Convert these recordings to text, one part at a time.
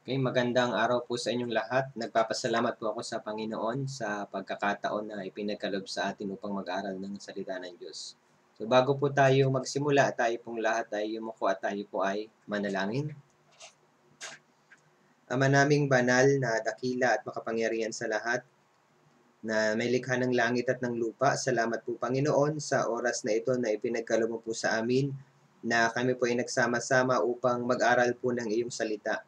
Okay, magandang araw po sa inyong lahat. Nagpapasalamat po ako sa Panginoon sa pagkakataon na ipinagkaloob sa atin upang mag-aral ng salita ng Diyos. So bago po tayo magsimula, tayo pong lahat ay yumuko at tayo po ay manalangin. Ama naming banal na dakila at makapangyarihan sa lahat, na may likha ng langit at ng lupa, salamat po Panginoon sa oras na ito na ipinagkaloob mo po sa amin na kami po ay nagsama-sama upang mag-aral po ng iyong salita.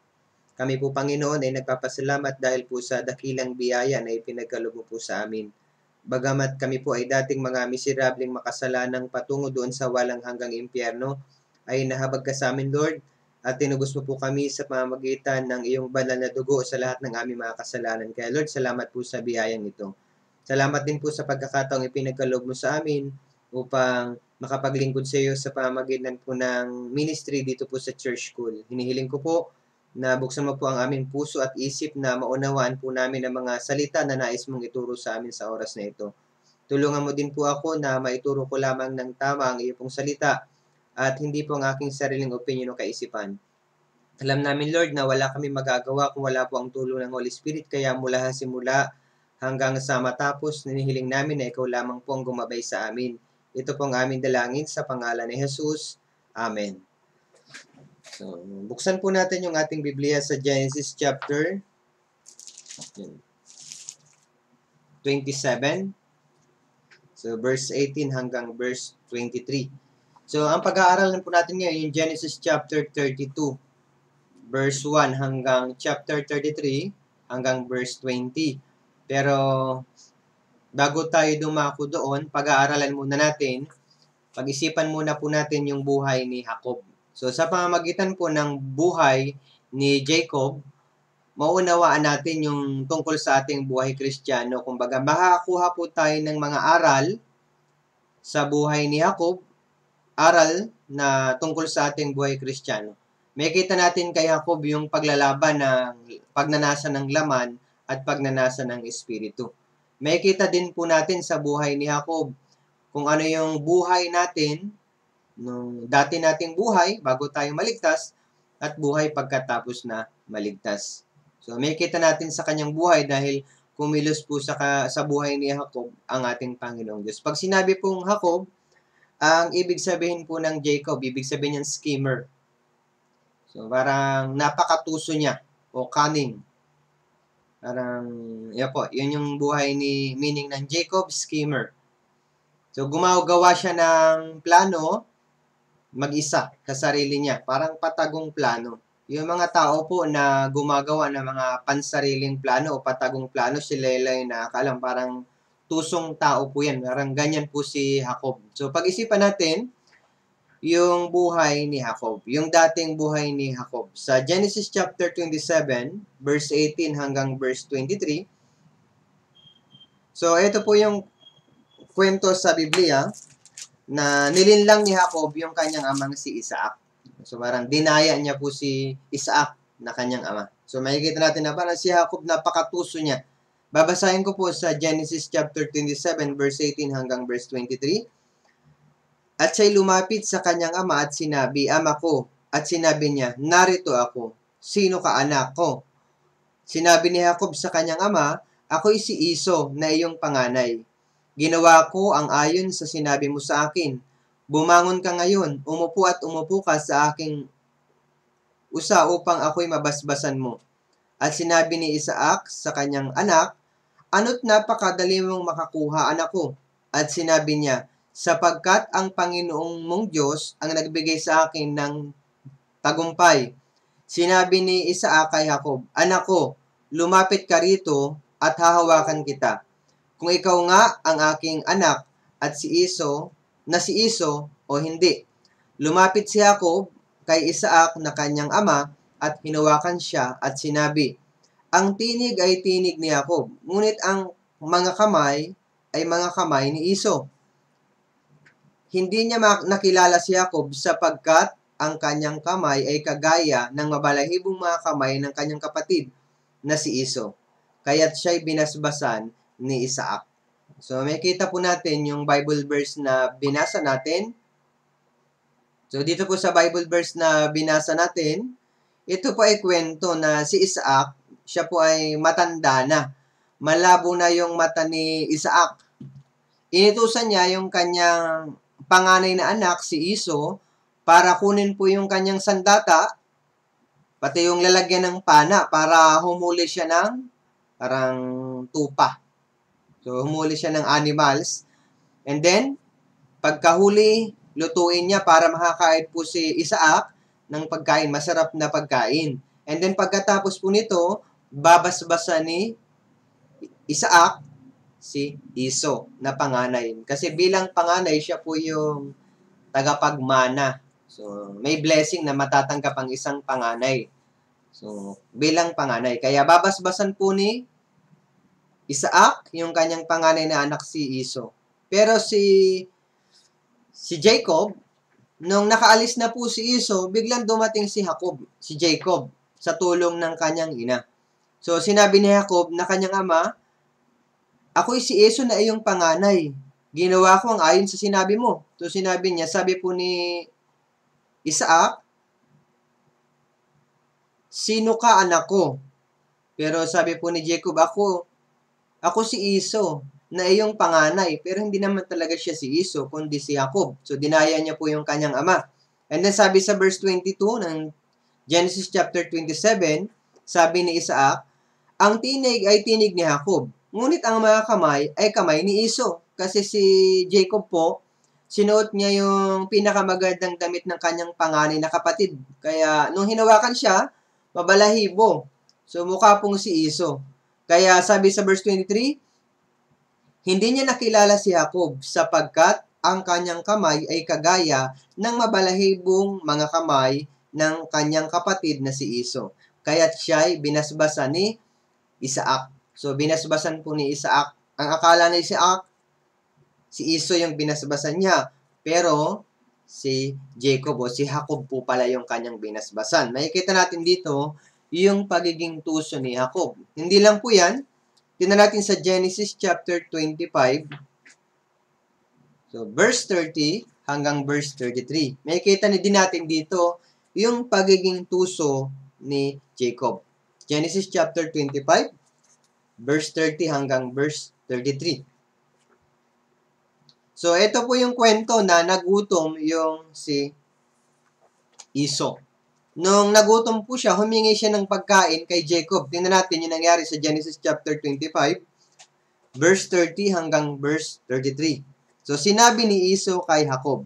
Kami po, Panginoon, ay nagpapasalamat dahil po sa dakilang biyaya na ipinagkaloob mo po sa amin. Bagamat kami po ay dating mga miserableng makasalanang patungo doon sa walang hanggang impyerno, ay nahabag ka sa amin, Lord, at tinugos mo po kami sa pamamagitan ng iyong banal na dugo sa lahat ng aming mga kasalanan. Kaya Lord, salamat po sa biyayang ito. Salamat din po sa pagkakataong ipinagkaloob mo sa amin upang makapaglingkod sa iyo sa pamamagitan po ng ministry dito po sa Church School. Hinihiling ko po na buksan mo po ang aming puso at isip na maunawaan po namin ang mga salita na nais mong ituro sa amin sa oras na ito. Tulungan mo din po ako na maituro ko lamang ng tama ang iyo pong salita at hindi po ang aking sariling opinion o kaisipan. Alam namin, Lord, na wala kami magagawa kung wala po ang tulong ng Holy Spirit, kaya mula simula hanggang sa matapos, ninihiling namin na ikaw lamang po ang gumabay sa amin. Ito po ang aming dalangin sa pangalan ni Jesus. Amen. So, buksan po natin yung ating Biblia sa Genesis chapter 27. So, verse 18 hanggang verse 23. So, ang pag-aaralan po natin ngayon yung Genesis chapter 32, verse 1 hanggang chapter 33 hanggang verse 20. Pero, bago tayo dumako doon, pag-aaralan muna natin, pag-isipan muna po natin yung buhay ni Jacob. So, sa pamamagitan po ng buhay ni Jacob, maunawaan natin yung tungkol sa ating buhay Kristiyano. Kumbaga, makakuha po tayo ng mga aral sa buhay ni Jacob, aral na tungkol sa ating buhay Kristiyano. May kita natin kay Jacob yung paglalaban ng pagnanasa ng laman at pagnanasa ng espiritu. May kita din po natin sa buhay ni Jacob kung ano yung buhay natin nung dati nating buhay bago tayo maligtas at buhay pagkatapos na maligtas. So may kita natin sa kanyang buhay dahil kumilos po sa buhay ni Jacob ang ating Panginoong Diyos. Pag sinabi pong Jacob, ang ibig sabihin po ng Jacob, ibig sabihin niyang schemer. So parang napakatuso niya o cunning. Parang, yan po, yun yung buhay ni meaning ng Jacob, schemer. So gumagawa siya ng plano mag-isa sa sarili niya, parang patagong plano. Yung mga tao po na gumagawa ng mga pansariling plano o patagong plano, sila yung nakakalam, parang tusong tao po yan. Parang ganyan po si Jacob. So pag-isipan natin yung buhay ni Jacob, yung dating buhay ni Jacob. Sa Genesis chapter 27, verse 18 hanggang verse 23, so ito po yung kwento sa Biblia na nilinlang ni Jacob yung kanyang amang si Isaac. So parang dinaya niya po si Isaac na kanyang ama. So makikita natin na parang si Jacob napakatuso niya. Babasahin ko po sa Genesis chapter 27 verse 18 hanggang verse 23. At siya'y lumapit sa kanyang ama at sinabi, "Ama ko." At sinabi niya, "Narito ako. Sino ka, anak ko?" Sinabi ni Jacob sa kanyang ama, "Ako'y si Iso na iyong panganay. Ginawa ko ang ayon sa sinabi mo sa akin. Bumangon ka ngayon, umupo ka sa aking usa upang ako'y mabasbasan mo." At sinabi ni Isaac sa kanyang anak, "Ano't napakadali mong makakuha, anak ko?" At sinabi niya, "Sapagkat ang Panginoong mong Diyos ang nagbigay sa akin ng tagumpay." Sinabi ni Isaac kay Jacob, "Anak ko, lumapit ka rito at hahawakan kita. Kung ikaw nga ang aking anak at si Iso o hindi." Lumapit si Jacob kay Isaac na kanyang ama at hinawakan siya at sinabi, "Ang tinig ay tinig ni Jacob, ngunit ang mga kamay ay mga kamay ni Iso." Hindi niya nakilala si Jacob sapagkat ang kanyang kamay ay kagaya ng mabalahibong mga kamay ng kanyang kapatid na si Iso. Kaya't siya'y binasbasan ni Isaac. So, may kita po natin yung Bible verse na binasa natin. So, dito po sa Bible verse na binasa natin, ito po ay kwento na si Isaac, siya po ay matanda na. Malabo na yung mata ni Isaac. Inutusan niya yung kanyang panganay na anak, si Iso, para kunin po yung kanyang sandata, pati yung lalagyan ng pana para humuli siya ng parang tupa. So, humuli siya ng animals. And then, pagkahuli, lutuin niya para makakain po si Isaac ng pagkain, masarap na pagkain. And then, pagkatapos po nito, babasbasa ni Isaac si Iso na panganay. Kasi bilang panganay, siya po yung tagapagmana. So, may blessing na matatanggap ang isang panganay. So, bilang panganay. Kaya babasbasan po ni Isaac, yung kanyang panganay na anak si Iso. Pero si Jacob, nung nakaalis na po si Iso, biglang dumating si Jacob, sa tulong ng kanyang ina. So, sinabi ni Jacob na kanyang ama, ako'y si Iso na iyong panganay. Ginawa ko ang ayon sa sinabi mo. So, sinabi niya, sabi po ni Isaac, sino ka anak ko? Pero sabi po ni Jacob, ako si Iso na iyong panganay. Pero hindi naman talaga siya si Iso, kundi si Jacob. So, dinaya niya po yung kanyang ama. And then sabi sa verse 22 ng Genesis chapter 27, sabi ni Isaac, ang tinig ay tinig ni Jacob, ngunit ang mga kamay ay kamay ni Iso. Kasi si Jacob po, sinuot niya yung pinakamagandang damit ng kanyang panganay na kapatid. Kaya nung hinawakan siya, mabalahibo. So mukha pong si Iso. Kaya sabi sa verse 23, hindi niya nakilala si Jacob sapagkat ang kanyang kamay ay kagaya ng mabalahibong mga kamay ng kanyang kapatid na si Iso. Kaya't siya'y binasbasan ni Isaac. So, binasbasan po ni Isaac. Ang akala ni Isaac, si Iso yung binasbasan niya. Pero, si Jacob o si Jacob po pala yung kanyang binasbasan. Makikita natin dito yung pagiging tuso ni Jacob. Hindi lang po yan. Tingnan natin sa Genesis chapter 25. So, verse 30 hanggang verse 33. Makikita din natin dito yung pagiging tuso ni Jacob. Genesis chapter 25, verse 30 hanggang verse 33. So, ito po yung kwento na nagutom yung si Iso. Nung nagutom po siya, humingi siya ng pagkain kay Jacob. Tingnan natin yung nangyari sa Genesis chapter 25, verse 30 hanggang verse 33. So, sinabi ni Iso kay Jacob,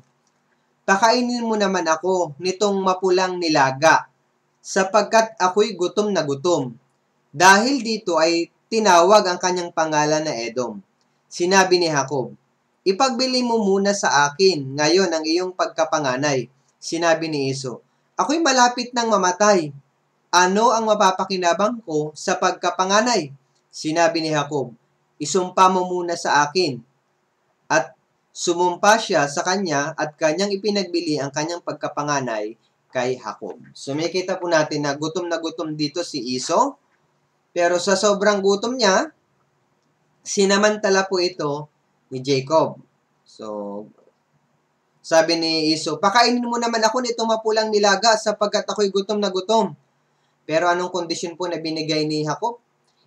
pakainin mo naman ako nitong mapulang nilaga, sapagkat ako'y gutom na gutom. Dahil dito ay tinawag ang kanyang pangalan na Edom. Sinabi ni Jacob, ipagbili mo muna sa akin ngayon ang iyong pagkapanganay. Sinabi ni Iso, ako'y malapit nang mamatay. Ano ang mapapakinabang ko sa pagkapanganay? Sinabi ni Jacob, isumpa mo muna sa akin. At sumumpa siya sa kanya at kanyang ipinagbili ang kanyang pagkapanganay kay Jacob. So may kita po natin na gutom dito si Iso. Pero sa sobrang gutom niya, sinamantala po ito ni Jacob. So, sabi ni Iso, pakainin mo naman ako nitong mapulang nilaga sapagkat ako'y gutom na gutom. Pero anong kondisyon po na binigay ni Jacob?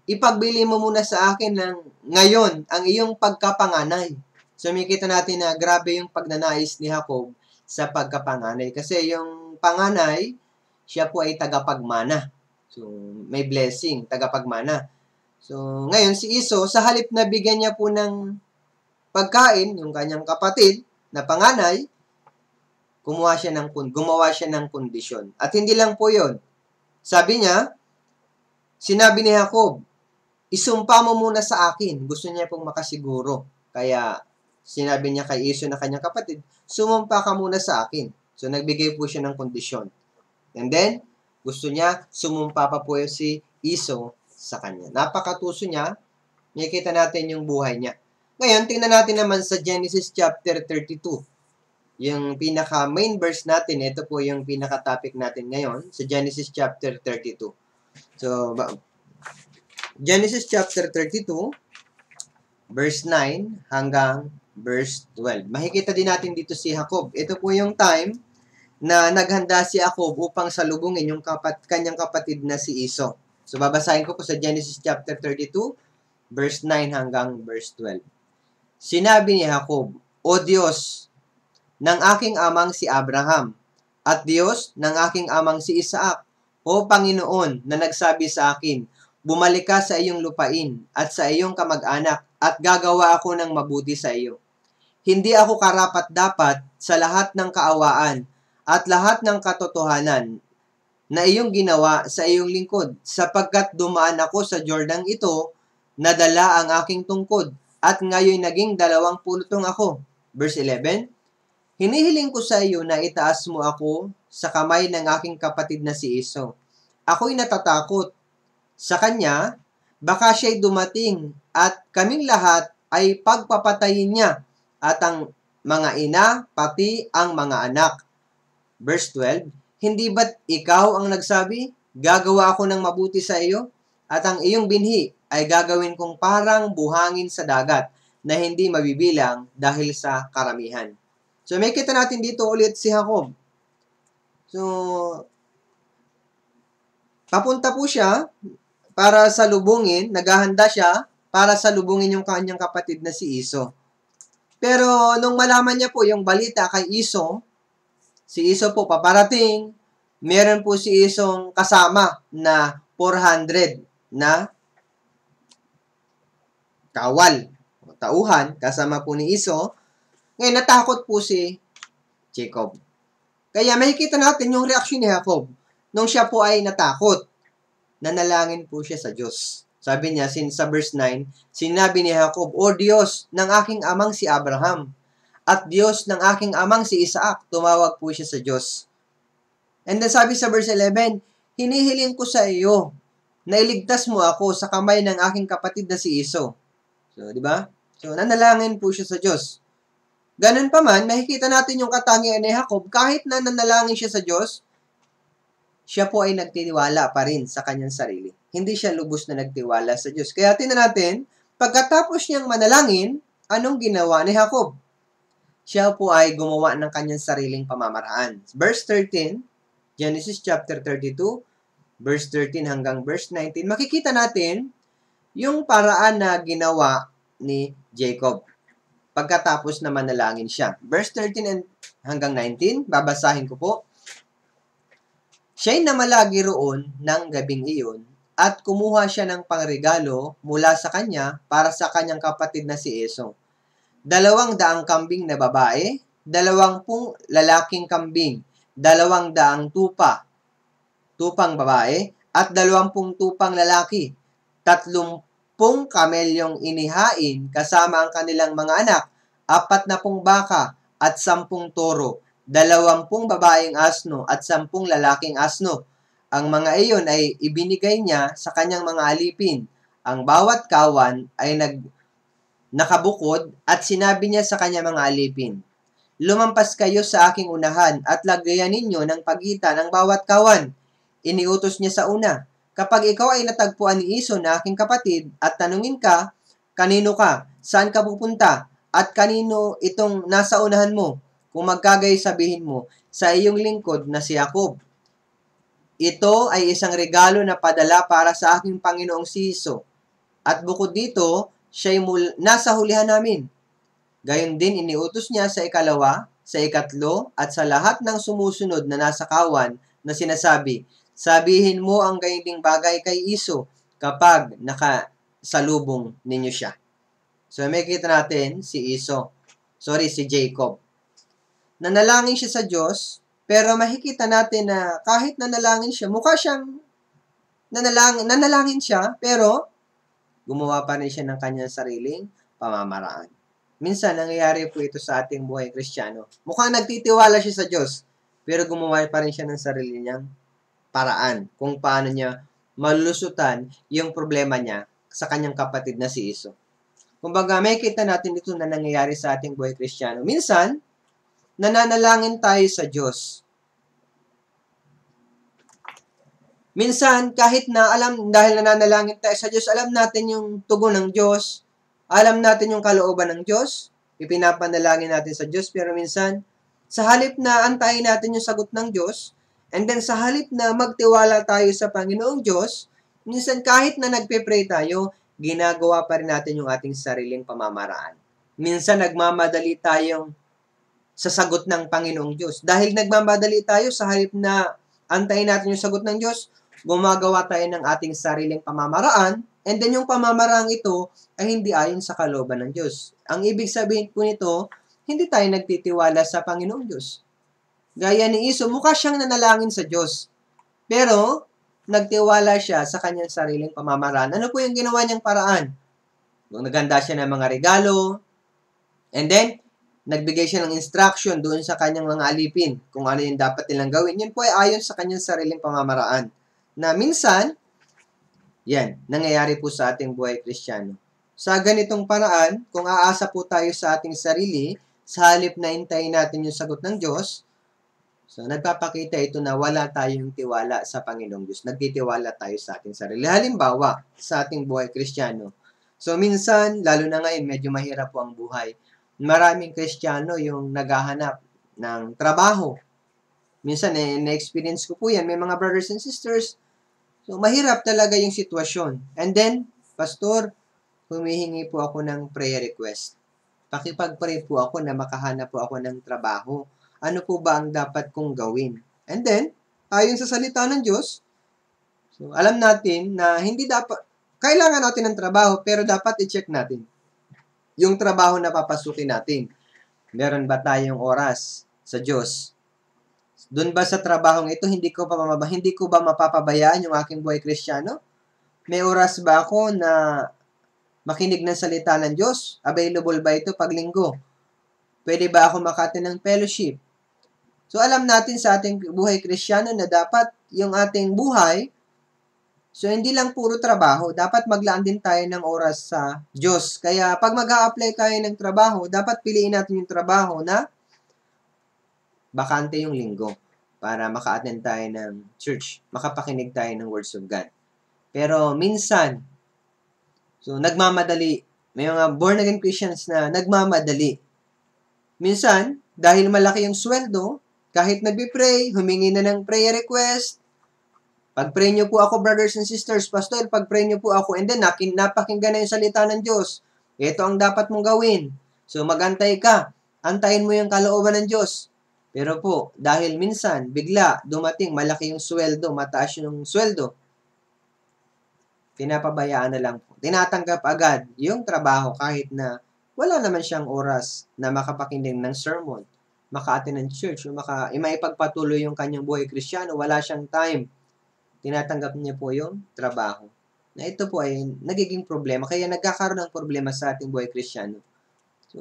Ipagbili mo muna sa akin ng ngayon ang iyong pagkapanganay. So, makikita natin na grabe yung pagnanais ni Jacob sa pagkapanganay. Kasi yung panganay, siya po ay tagapagmana. So, may blessing, tagapagmana. So, ngayon si Iso, sa halip na bigyan niya po ng pagkain, yung kanyang kapatid na panganay, gumawa siya ng kondisyon. At hindi lang po yon. Sabi niya, sinabi ni Jacob, isumpa mo muna sa akin. Gusto niya pong makasiguro. Kaya, sinabi niya kay Iso na kanyang kapatid, sumumpa ka muna sa akin. So, nagbigay po siya ng kondisyon. And then, gusto niya, sumumpa pa po si Iso sa kanya. Napakatuso niya. Makikita natin yung buhay niya. Ngayon, tingnan natin naman sa Genesis chapter 32. Yung pinaka-main verse natin, ito po yung pinaka-topic natin ngayon sa Genesis chapter 32. So, Genesis chapter 32, verse 9 hanggang verse 12. Makikita din natin dito si Jacob. Ito po yung time na naghanda si Jacob upang salubungin yung kanyang kapatid na si Esau. So, babasahin ko po sa Genesis chapter 32, verse 9 hanggang verse 12. Sinabi ni Jacob, O Diyos ng aking amang si Abraham, at Diyos ng aking amang si Isaac, O Panginoon na nagsabi sa akin, bumalik ka sa iyong lupain at sa iyong kamag-anak at gagawa ako ng mabuti sa iyo. Hindi ako karapat-dapat sa lahat ng kaawaan at lahat ng katotohanan na iyong ginawa sa iyong lingkod, sapagkat dumaan ako sa Jordan ito, nadala ang aking tungkod, at ngayon naging 20 ako. Verse 11, hinihiling ko sa iyo na itaas mo ako sa kamay ng aking kapatid na si Esau. Ako'y natatakot sa kanya, baka siya'y dumating at kaming lahat ay pagpapatayin niya at ang mga ina, pati ang mga anak. Verse 12, hindi ba't ikaw ang nagsabi, gagawa ako ng mabuti sa iyo, at ang iyong binhi ay gagawin kong parang buhangin sa dagat na hindi mabibilang dahil sa karamihan. So, may kita natin dito ulit si Jacob. So, papunta po siya para salubungin, naghahanda siya para salubungin yung kanyang kapatid na si Esau. Pero nung malaman niya po yung balita kay Esau, si Esau po paparating, meron po si Esau kasama na 400 na kawal, tauhan, kasama po ni Esau. Ngayon, natakot po si Jacob. Kaya makikita natin yung reaksyon ni Jacob nung siya po ay natakot. Nanalangin po siya sa Diyos. Sabi niya, sa verse 9, sinabi ni Jacob, O Diyos ng aking amang si Abraham, at Diyos ng aking amang si Isaac, tumawag po siya sa Diyos. And then sabi sa verse 11, hinihiling ko sa iyo na iligtas mo ako sa kamay ng aking kapatid na si Esau. So, di ba? So, nanalangin po siya sa Diyos. Ganun pa man, makikita natin yung katangian ni Jacob, kahit na nanalangin siya sa Diyos, siya po ay nagtitiwala pa rin sa kanyang sarili. Hindi siya lubos na nagtiwala sa Diyos. Kaya tingnan natin, pagkatapos niyang manalangin, anong ginawa ni Jacob? Siya po ay gumawa ng kanyang sariling pamamaraan. Verse 13, Genesis chapter 32, verse 13 hanggang verse 19, makikita natin yung paraan na ginawa ni Jacob pagkatapos na manalangin siya. Verse 13 hanggang 19, babasahin ko po. Siya'y namalagi roon ng gabing iyon at kumuha siya ng pangregalo mula sa kanya para sa kanyang kapatid na si Esau. 200 kambing na babae, 20 lalaking kambing, 200 tupang babae, at 20 tupang lalaki, 30 kamelyong inihain kasama ang kanilang mga anak, 40 baka at 10 toro, 20 babaeng asno at 10 lalaking asno. Ang mga iyon ay ibinigay niya sa kanyang mga alipin. Ang bawat kawan ay nakabukod at sinabi niya sa kanyang mga alipin, lumampas kayo sa aking unahan at lagyan ninyo ng pagitan ang bawat kawan. Iniutos niya sa una, kapag ikaw ay natagpuan ni Esau na aking kapatid at tanungin ka, kanino ka, saan ka pupunta, at kanino itong nasa unahan mo, kung magkagay sabihin mo, sa iyong lingkod na si Jacob. Ito ay isang regalo na padala para sa aking Panginoong si Esau. At bukod dito, siya'y nasa hulihan namin. Gayon din iniutos niya sa ikalawa, sa ikatlo, at sa lahat ng sumusunod na nasa kawan na sinasabi, sabihin mo ang gayunding bagay kay Esau kapag nakasalubong ninyo siya. So, may kita natin si Jacob. Nanalangin siya sa Diyos, pero makikita natin na kahit nanalangin siya, mukha siyang nanalangin siya, pero gumawa pa rin siya ng kanyang sariling pamamaraan. Minsan, nangyayari po ito sa ating buhay Kristiyano. Mukhang nagtitiwala siya sa Diyos, pero gumawa pa rin siya ng sarili niyang paraan kung paano niya malulusutan yung problema niya sa kanyang kapatid na si Esau. Kumbaga, may kita natin ito na nangyayari sa ating buhay Kristiyano. Minsan, nananalangin tayo sa Diyos. Minsan, kahit na dahil nananalangin tayo sa Diyos, alam natin yung tugon ng Diyos, alam natin yung kalooban ng Diyos, ipinapanalangin natin sa Diyos, pero minsan, Sa halip na antayin natin yung sagot ng Diyos, and then sa halip na magtiwala tayo sa Panginoong Diyos, minsan kahit na nagpe-pray tayo, ginagawa pa rin natin yung ating sariling pamamaraan. Minsan nagmamadali tayong sa sagot ng Panginoong Diyos. Dahil nagmamadali tayo sa halip na antayin natin yung sagot ng Diyos, gumagawa tayo ng ating sariling pamamaraan, and then yung pamamaraang ito ay hindi ayon sa kalooban ng Diyos. Ang ibig sabihin po nito, hindi tayo nagtitiwala sa Panginoong Diyos. Gaya ni Iso, mukha siyang nanalangin sa Diyos. Pero, nagtiwala siya sa kanyang sariling pamamaraan. Ano po yung ginawa niyang paraan? Naganda siya ng mga regalo, and then, nagbigay siya ng instruction doon sa kanyang mga alipin kung ano yung dapat nilang gawin. Yun po ay ayon sa kanyang sariling pamamaraan. Na minsan, yan, nangyayari po sa ating buhay Kristiyano. Sa ganitong paraan, kung aasa po tayo sa ating sarili, sa halip na hintayin natin yung sagot ng Diyos, so nagpapakita ito na wala tayong tiwala sa Panginoong Diyos. Nagtitiwala tayo sa ating sarili. Halimbawa, sa ating buhay Kristiyano. So minsan, lalo na ngayon, medyo mahirap po ang buhay. Maraming Kristiyano yung naghahanap ng trabaho. Minsan, na-experience ko po yan. May mga brothers and sisters. So, mahirap talaga yung sitwasyon. And then, Pastor, humihingi po ako ng prayer request. Pakipag-pray po ako na makahanap po ako ng trabaho. Ano po ba ang dapat kong gawin? And then, ayon sa salita ng Diyos, so alam natin na hindi dapat, kailangan natin ng trabaho, pero dapat i-check natin yung trabaho na papasukin natin. Meron ba tayong oras sa Diyos? Doon ba sa trabahong ito, hindi ko ba mapapabayaan yung aking buhay Kristiyano? May oras ba ako na makinig ng salita ng Diyos? Available ba ito pag linggo? Pwede ba ako makaattend ng fellowship? So, alam natin sa ating buhay Kristiyano na dapat yung ating buhay, so hindi lang puro trabaho, dapat maglaan din tayo ng oras sa Diyos. Kaya, pag mag-a-apply tayo ng trabaho, dapat piliin natin yung trabaho na bakante yung linggo para maka-attend tayo ng church, makapakinig tayo ng words of God. Pero minsan, so nagmamadali, may mga born-again Christians na nagmamadali. Minsan, dahil malaki yung sweldo, kahit nagbe-pray, humingi na ng prayer request, pag-pray nyo po ako, brothers and sisters, pastor, pag-pray nyo po ako, and then napakinggan na yung salita ng Diyos. Ito ang dapat mong gawin. So magantay ka, antayin mo yung kalooban ng Diyos. Pero po, dahil minsan, bigla, dumating, malaki yung sweldo, mataas yung sweldo, pinapabayaan na lang po. Tinatanggap agad yung trabaho kahit na wala naman siyang oras na makapakinig ng sermon, maka-attend ng church, o maipagpatuloy yung kanyang buhay Kristiyano, wala siyang time. Tinatanggap niya po yung trabaho. Na ito po ay nagiging problema, kaya nagkakaroon ng problema sa ating buhay Kristiyano. So,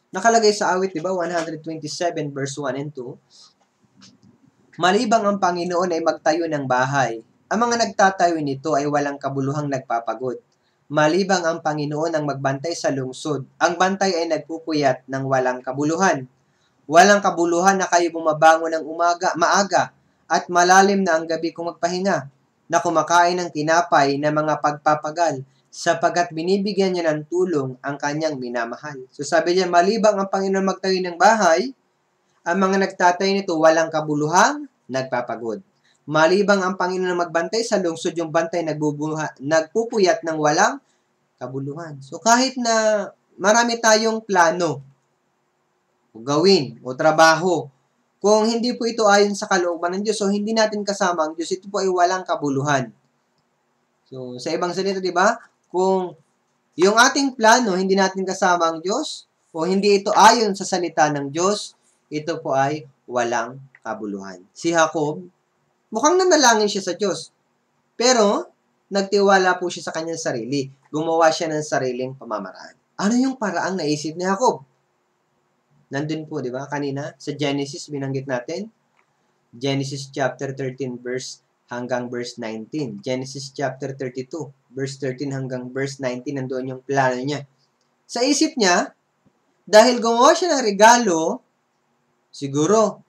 nakalagay sa awit, di ba, 127 verse 1 and 2, malibang ang Panginoon ay magtayo ng bahay, ang mga nagtatayo nito ay walang kabuluhang nagpapagod. Malibang ang Panginoon ang magbantay sa lungsod, ang bantay ay nagpupuyat ng walang kabuluhan. Walang kabuluhan na kayo bumabangon ng maaga, at malalim na ang gabi kung magpahinga, na kumakain ng tinapay na mga pagpapagal, sapagkat binibigyan niya ng tulong ang kanyang minamahal. So sabi niya, malibang ang Panginoon magtayo ng bahay, ang mga nagtatayo nito walang kabuluhang nagpapagod. Malibang ang Panginoon magbantay sa lungsod, yung bantay nagpupuyat ng walang kabuluhan. So kahit na marami tayong plano o gawin o trabaho, kung hindi po ito ayon sa kalooban ng Diyos, so hindi natin kasama ang Diyos, ito po ay walang kabuluhan. So sa ibang salita, di ba? Kung yung ating plano, hindi natin kasama ang Diyos, o hindi ito ayon sa salita ng Diyos, ito po ay walang kabuluhan. Si Jacob, mukhang nanalangin siya sa Diyos, pero nagtiwala po siya sa kanyang sarili. Gumawa siya ng sariling pamamaraan. Ano yung paraang naisip ni Jacob? Nandun po, di ba? Kanina, sa Genesis, binanggit natin. Genesis chapter 13, verse hanggang verse 19. Genesis chapter 32, verse 13 hanggang verse 19, nandoon yung plano niya. Sa isip niya, dahil gumawa siya ng regalo, siguro,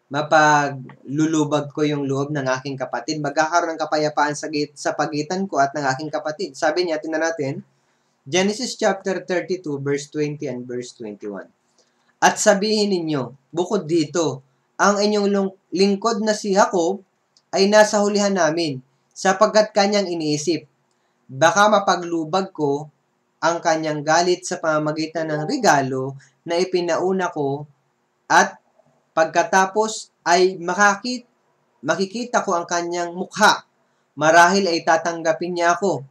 mapaglulubag ko yung loob ng aking kapatid. Magkakaroon ng kapayapaan sa pagitan ko at ng aking kapatid. Sabi niya, tingnan natin, Genesis chapter 32, verse 20 and verse 21. At sabihin ninyo, bukod dito, ang inyong lingkod na si Jacob ay nasa hulihan namin, sapagkat kanyang iniisip, baka mapaglubag ko ang kanyang galit sa pamamagitan ng regalo na ipinauna ko, at pagkatapos ay makikita ko ang kanyang mukha. Marahil ay tatanggapin niya ako.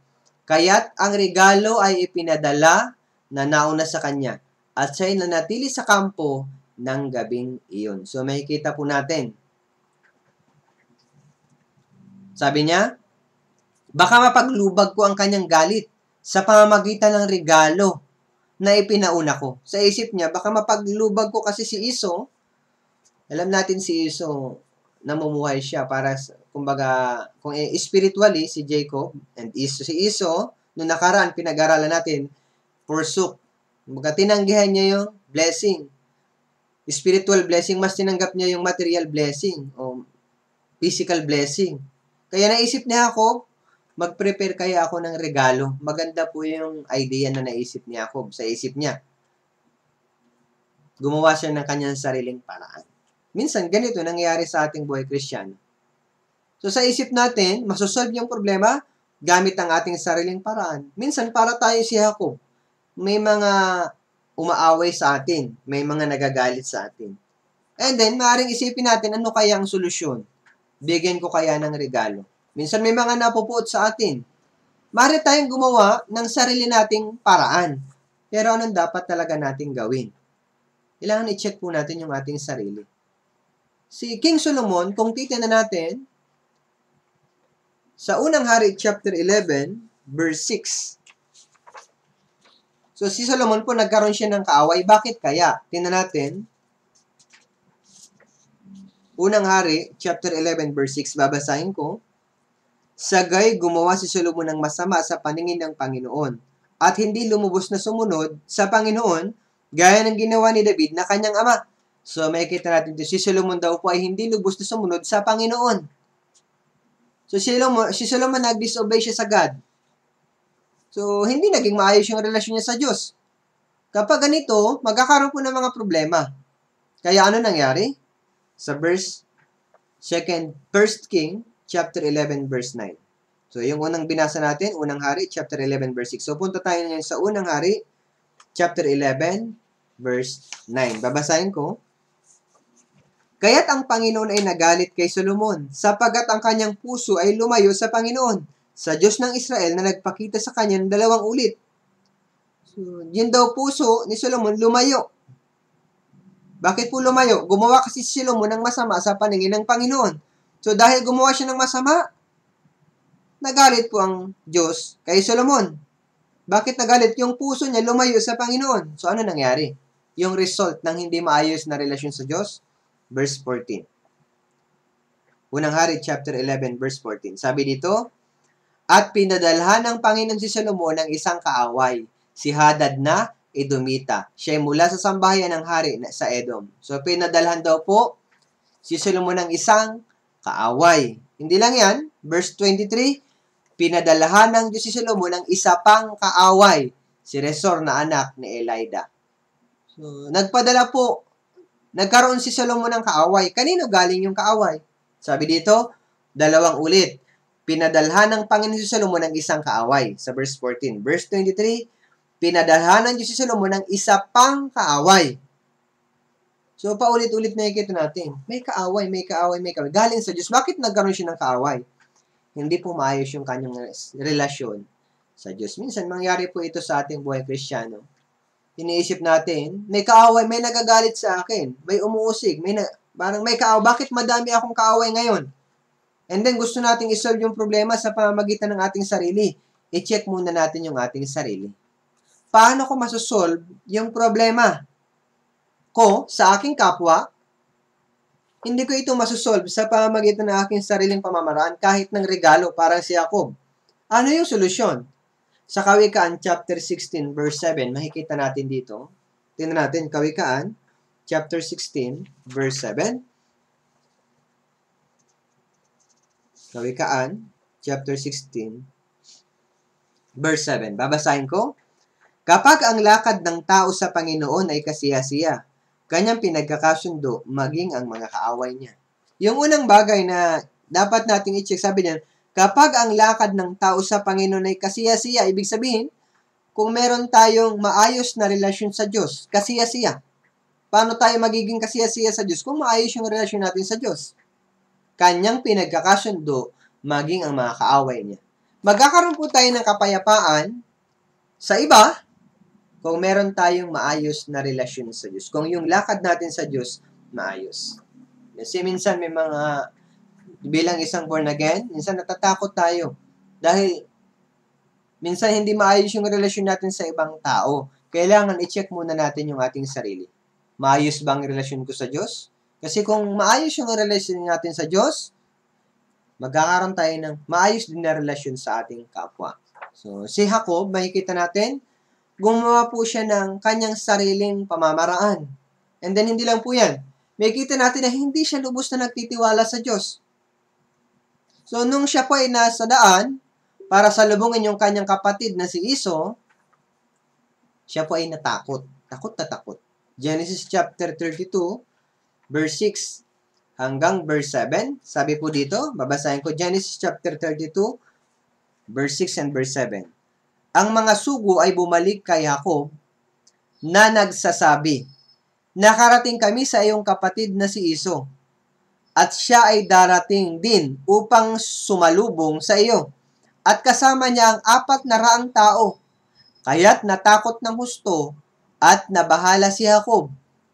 Kaya't ang regalo ay ipinadala na nauna sa kanya, at siya'y nanatili sa kampo ng gabing iyon. So, makikita po natin. Sabi niya, baka mapaglubag ko ang kanyang galit sa pamamagitan ng regalo na ipinauna ko. Sa isip niya, baka mapaglubag ko kasi si Esau. Alam natin si Esau, namumuhay siya para, kumbaga, kung spiritually, si Jacob and Esau. Si Esau, noong nakaraan, pinag-aralan natin, forsook. Kumbaga, tinanggihan niya yung blessing. Spiritual blessing, mas tinanggap niya yung material blessing o physical blessing. Kaya naisip ni Jacob, mag-prepare kaya ako ng regalo. Maganda po yung idea na naisip ni Jacob sa isip niya. Gumawa siya ng kanyang sariling paraan. Minsan, ganito nangyayari sa ating buhay Kristiyano. So, sa isip natin, masosolve yung problema gamit ang ating sariling paraan. Minsan, para tayo si Jacob. May mga umaaway sa atin. May mga nagagalit sa atin. And then, maaaring isipin natin, ano kaya ang solusyon? Bigyan ko kaya ng regalo. Minsan may mga napupuot sa atin. Maaari tayong gumawa ng sarili nating paraan. Pero anong dapat talaga nating gawin? Kailangan i-check po natin yung ating sarili. Si King Solomon, kung titignan natin, sa unang hari, chapter 11, verse 6. So, si Solomon po, nagkaroon siya ng kaaway. Bakit kaya? Tingnan natin. Unang hari, chapter 11, verse 6, babasahin ko. Sagay, gumawa si Solomon ng masama sa paningin ng Panginoon, at hindi lumubos na sumunod sa Panginoon, gaya ng ginawa ni David na kanyang ama. So, makikita natin ito, si Solomon daw po ay hindi lubos na sumunod sa Panginoon. So, si Solomon nag-disobey siya sa God. So, hindi naging maayos yung relasyon niya sa Diyos. Kapag ganito, magkakaroon po ng mga problema. Kaya ano nangyari? Sa verse 1 King, chapter 11, verse 9. So, yung unang binasa natin, unang hari, chapter 11, verse 6. So, punta tayo ngayon sa unang hari, chapter 11, verse 9. Babasahin ko. Kaya't ang Panginoon ay nagalit kay Solomon, sapagat ang kanyang puso ay lumayo sa Panginoon, sa Diyos ng Israel na nagpakita sa kanya ng 2 ulit. So, yun daw puso ni Solomon lumayo. Bakit po lumayo? Gumawa kasi si Solomon ng masama sa paningin ng Panginoon. So, dahil gumawa siya ng masama, nagalit po ang Diyos kay Solomon. Bakit nagalit? Yung puso niya lumayo sa Panginoon. So, ano nangyari? Yung result ng hindi maayos na relasyon sa Diyos? Verse 14. Unang hari, chapter 11, verse 14. Sabi dito, at pinadalhan ng Panginoon si Solomon ng isang kaaway, si Hadad na Edomita. Siya ay mula sa sambahayan ng hari sa Edom. So, pinadalhan daw po si Solomon ng isang kaaway. Hindi lang yan. Verse 23, pinadalhan ng Diyos si Solomon ng isa pang kaaway, si Resor na anak ni Elida. So, nagkaroon si Solomon ng kaaway. Kanino galing yung kaaway? Sabi dito, 2 ulit. Pinadalhan ng Panginoon si Solomon ng isang kaaway. Sa verse 14. Verse 23, pinadalhan ng Diyos si Solomon ng isa pang kaaway. So, paulit-ulit na ikita natin. May kaaway. Galing sa Diyos. Bakit nagkaroon siya ng kaaway? Hindi po maayos yung kanyang relasyon sa Diyos. Minsan, mangyari po ito sa ating buhay Kristiyano. Iniisip natin, may kaaway, may nagagalit sa akin. May umuusig. Parang may kaaway. Bakit madami akong kaaway ngayon? And then, gusto nating isolve yung problema sa pamamagitan ng ating sarili. I-check muna natin yung ating sarili. Paano ko masosolve yung problema ko sa aking kapwa? Hindi ko ito masosolve sa pamamagitan ng aking sariling pamamaraan kahit ng regalo parang si Jacob. Ano yung solusyon? Sa Kawikaan, chapter 16, verse 7, makikita natin dito. Tingnan natin, Kawikaan, chapter 16, verse 7. Kawikaan, chapter 16, verse 7. Babasahin ko. Kapag ang lakad ng tao sa Panginoon ay kasiya-siya, kanyang pinagkakasundo, maging ang mga kaaway niya. Yung unang bagay na dapat nating i-check, sabi niya, kapag ang lakad ng tao sa Panginoon ay kasiya-siya, ibig sabihin, kung meron tayong maayos na relasyon sa Diyos, kasiya-siya. Paano tayo magiging kasiya-siya sa Diyos kung maayos yung relasyon natin sa Diyos? Kanyang pinagkakasundo, maging ang mga kaaway niya. Magkakaroon po tayo ng kapayapaan sa iba kung meron tayong maayos na relasyon sa Diyos. Kung yung lakad natin sa Diyos, maayos. Kasi minsan may mga, bilang isang born again, minsan natatakot tayo. Dahil minsan hindi maayos yung relasyon natin sa ibang tao. Kailangan i-check muna natin yung ating sarili. Maayos ba ang relasyon ko sa Diyos? Kasi kung maayos yung relasyon natin sa Diyos, magkakaroon tayo ng maayos din na relasyon sa ating kapwa. So, si Jacob, makikita natin, gumawa po siya ng kanyang sariling pamamaraan. And then, hindi lang po yan. Makikita natin na hindi siya lubos na nagtitiwala sa Diyos. So, nung siya po ay nasa daan, para salubungin yung kanyang kapatid na si Esau, siya po ay natakot. Takot na takot. Genesis chapter 32, verse 6 hanggang verse 7. Sabi po dito, babasahin ko, Genesis chapter 32, verse 6 and verse 7. Ang mga sugo ay bumalik kay Jacob na nagsasabi, nakarating kami sa iyong kapatid na si Esau, at siya ay darating din upang sumalubong sa iyo. At kasama niya ang 400 tao. Kaya't natakot ng husto at nabahala si Jacob,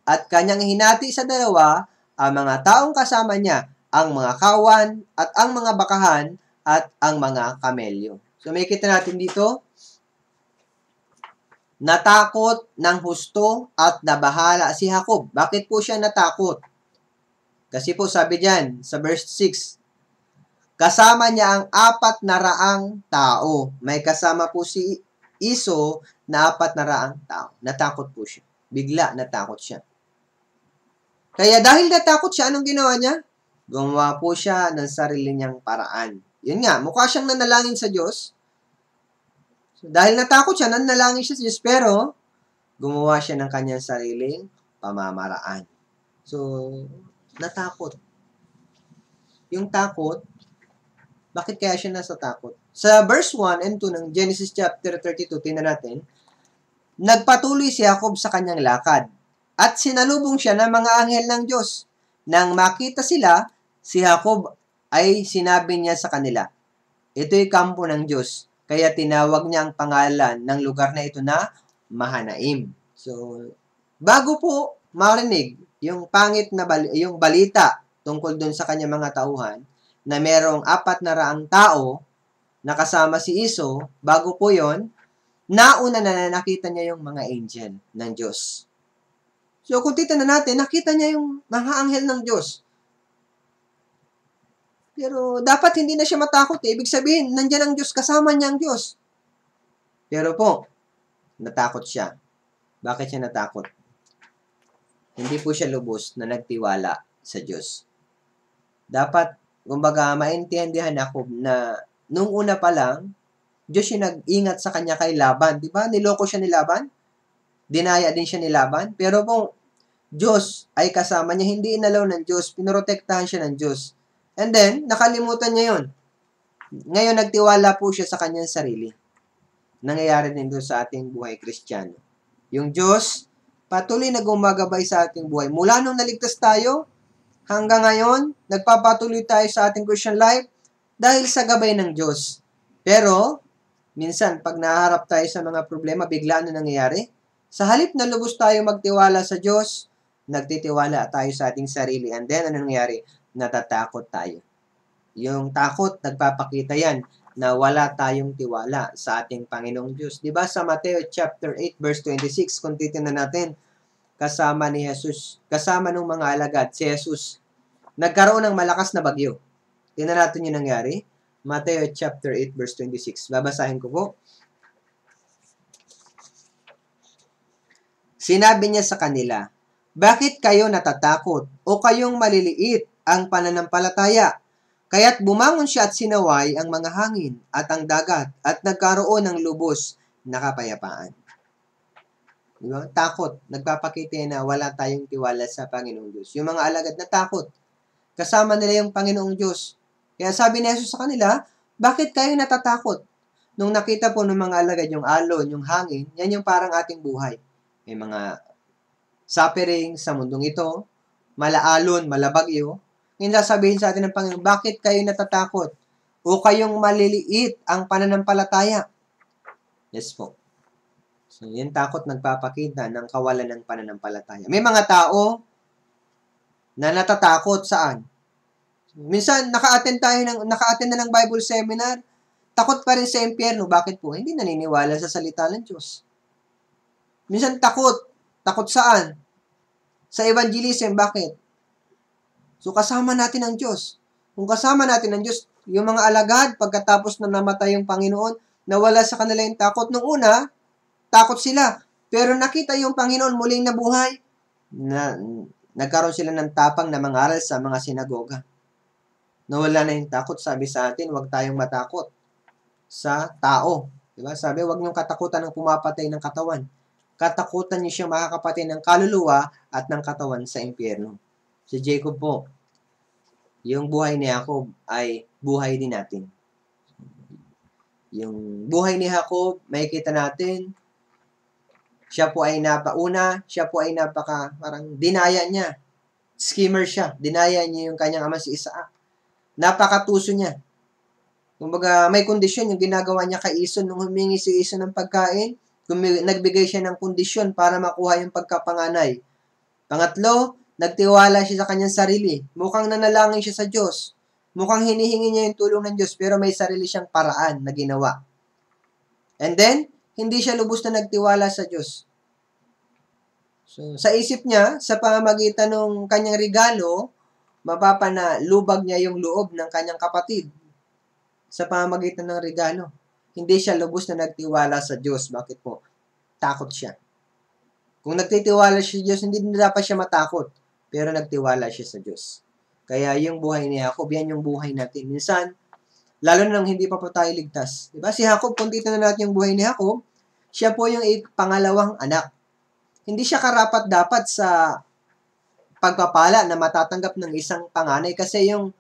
at kanyang hinati sa dalawa ang mga taong kasama niya, ang mga kawan at ang mga bakahan at ang mga kamelyo. So may kita natin dito, natakot ng husto at nabahala si Jacob. Bakit po siya natakot? Kasi po sabi diyan sa verse 6, kasama niya ang 400 tao. May kasama po si Esau na 400 tao. Natakot po siya. Bigla natakot siya. Kaya dahil natakot siya, anong ginawa niya? Gumawa po siya ng sarili niyang paraan. Yun nga, mukha siyang nanalangin sa Diyos. So, dahil natakot siya, nanalangin siya sa Diyos, pero gumawa siya ng kanyang sariling pamamaraan. So, natakot. Yung takot, bakit kaya siya nasa takot? Sa verse 1 and 2 ng Genesis chapter 32, tingnan natin, nagpatuloy si Jacob sa kanyang lakad at sinalubong siya ng mga anghel ng Diyos. Nang makita sila, si Jacob ay sinabi niya sa kanila, ito'y kampo ng Diyos, kaya tinawag niya ang pangalan ng lugar na ito na Mahanaim. So, bago po marinig yung pangit na yung balita tungkol doon sa kanyang mga tauhan, na merong 400 tao na kasama si Esau, bago po yon, nauna na nakita niya yung mga angel ng Diyos. So, kung titignan natin, nakita niya yung mga anghel ng Diyos. Pero, dapat hindi na siya matakot. Ibig sabihin, nandiyan ang Diyos, kasama niya ang Diyos. Pero po, natakot siya. Bakit siya natakot? Hindi po siya lubos na nagtiwala sa Diyos. Dapat, kumbaga, maintindihan ako na nung una pa lang, Diyos yung nag-ingat sa kanya kay Laban. Di ba? Niloko siya ni Laban. Dinaya din siya ni Laban. Pero kung Diyos ay kasama niya, hindi inalaw ng Diyos, pinoprotektahan siya ng Diyos. And then, nakalimutan niya yun. Ngayon, nagtiwala po siya sa kanyang sarili. Nangyayari din doon sa ating buhay Kristiyano. Yung Diyos, patuloy na gumagabay sa ating buhay. Mula nung naligtas tayo, hanggang ngayon, nagpapatuloy tayo sa ating Christian life dahil sa gabay ng Diyos. Pero, minsan, pag naharap tayo sa mga problema, bigla na nangyayari. Sa halip na lubos tayo magtiwala sa Diyos, nagtitiwala tayo sa ating sarili. And then, ano nangyayari? Natatakot tayo. Yung takot, nagpapakita yan na wala tayong tiwala sa ating Panginoong Diyos. Diba sa Mateo chapter 8 verse 26, kung titignan natin, kasama ni Jesus, kasama ng mga alagad, si Jesus, nagkaroon ng malakas na bagyo. Tingnan natin yung nangyari. Mateo chapter 8 verse 26. Babasahin ko po. Sinabi niya sa kanila, bakit kayo natatakot o kayong maliliit ang pananampalataya? Kaya't bumangon siya at sinaway ang mga hangin at ang dagat at nagkaroon ng lubos na kapayapaan. Diba? Takot. Nagpapakita na wala tayong tiwala sa Panginoong Diyos. Yung mga alagad na takot. Kasama nila yung Panginoong Diyos. Kaya sabi ni Jesus sa kanila, bakit kayo natatakot? Nung nakita po ng mga alagad yung alon, yung hangin, yan yung parang ating buhay. May mga suffering sa mundong ito, malaalon, malabagyo. Ngayon sasabihin sa atin ng Panginoon, bakit kayo natatakot? O kayong maliliit ang pananampalataya? Yes po. So, yung takot nagpapakita ng kawalan ng pananampalataya. May mga tao na natatakot saan? Minsan, naka-attend na ng Bible seminar, takot pa rin sa impyerno. Bakit po? Hindi naniniwala sa salita ng Diyos. Minsan, takot. Takot saan? Sa evangelism. Bakit? So, kasama natin ang Diyos. Kung kasama natin ang Diyos, yung mga alagad, pagkatapos na namatay yung Panginoon, nawala sa kanila yung takot. Nung una, takot sila. Pero nakita yung Panginoon muling nabuhay, nagkaroon sila ng tapang na mangaral sa mga sinagoga. Nawala na yung takot. Sabi sa atin, huwag tayong matakot sa tao. Diba? Sabi, huwag niyong katakutan ng pumapatay ng katawan. Katakutan niyo siyang makakapatay ng kaluluwa at ng katawan sa impyerno. Si Jacob po, yung buhay ni Jacob ay buhay din natin. Yung buhay ni Jacob, makikita natin, siya po ay napauna, siya po ay parang dinaya niya. Schemer siya. Dinaya niya yung kanyang ama si Isaac. Napakatuso niya. Kumbaga, may kondisyon yung ginagawa niya kay Ison nung humingi si Ison ng pagkain. Nagbigay siya ng kondisyon para makuha yung pagkapanganay. Pangatlo, nagtiwala siya sa kanyang sarili. Mukhang nanalangin siya sa Diyos. Mukhang hinihingi niya yung tulong ng Diyos, pero may sarili siyang paraan na ginawa. And then, hindi siya lubos na nagtiwala sa Diyos. So, sa isip niya, sa pamamagitan ng kanyang regalo, mapapanalubag niya yung loob ng kanyang kapatid sa pamamagitan ng regalo. Hindi siya lubos na nagtiwala sa Diyos. Bakit po? Takot siya. Kung nagtitiwala siya sa Diyos, hindi na dapat siya matakot. Pero nagtiwala siya sa Diyos. Kaya yung buhay ni Jacob, yan yung buhay natin. Minsan, lalo na nang hindi pa po tayo ligtas. Diba? Si Jacob, kung titignan natin yung buhay ni Jacob, siya po yung pangalawang anak. Hindi siya karapat-dapat sa pagpapala na matatanggap ng isang panganay kasi yung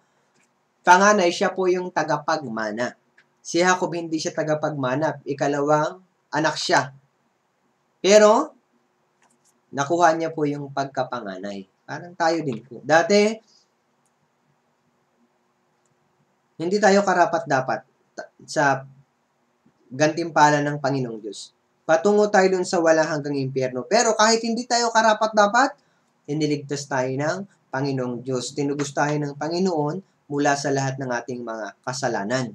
panganay, siya po yung tagapagmana. Si Jacob, hindi siya tagapagmana. Ikalawang anak siya. Pero, nakuha niya po yung pagkapanganay. Parang tayo din po. Dati, hindi tayo karapat-dapat sa gantimpala ng Panginoong Diyos. Patungo tayo dun sa wala hanggang impyerno. Pero kahit hindi tayo karapat-dapat, iniligtas tayo ng Panginoong Diyos. Tinubos tayo ng Panginoon mula sa lahat ng ating mga kasalanan.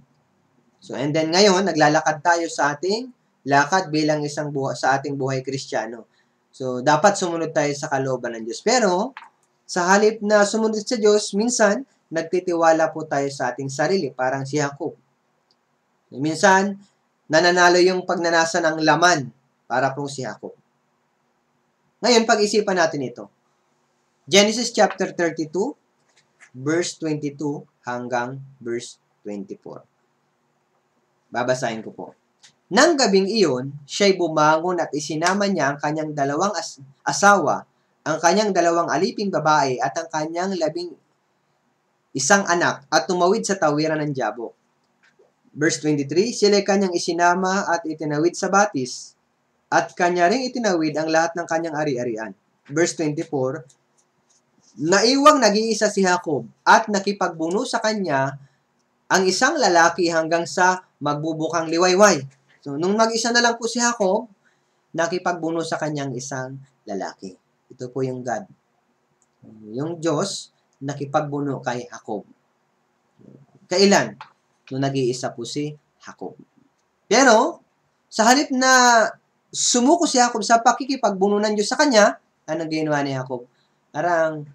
So, and then ngayon, naglalakad tayo sa ating lakad bilang isang sa ating buhay Kristiyano. So, dapat sumunod tayo sa kalooban ng Diyos. Pero, sa halip na sumunod sa Diyos, minsan, nagtitiwala po tayo sa ating sarili, parang si Jacob. Minsan, nananalo yung pagnanasa ng laman, para pong si Jacob. Ngayon, pag-isipan natin ito. Genesis chapter 32, verse 22 hanggang verse 24. Babasahin ko po. Nang gabing iyon, siya'y bumangon at isinama niya ang kanyang dalawang asawa, ang kanyang dalawang aliping babae at ang kanyang 11 anak at tumawid sa tawiran ng Jabok. Verse 23, sila'y kanyang isinama at itinawid sa batis at kanya ring itinawid ang lahat ng kanyang ari-arian. Verse 24, naiwang nag-iisa si Jacob at nakipagbuno sa kanya ang isang lalaki hanggang sa magbubukang liwayway. So, nung mag-isa na lang po si Jacob, nakipagbuno sa kanyang isang lalaki. Ito po yung God. Yung Diyos, nakipagbuno kay Jacob. Kailan? Nung nag-iisa po si Jacob. Pero, sa halip na sumuko si Jacob sa pakikipagbuno ng Diyos sa kanya, anong ginawa ni Jacob? Parang,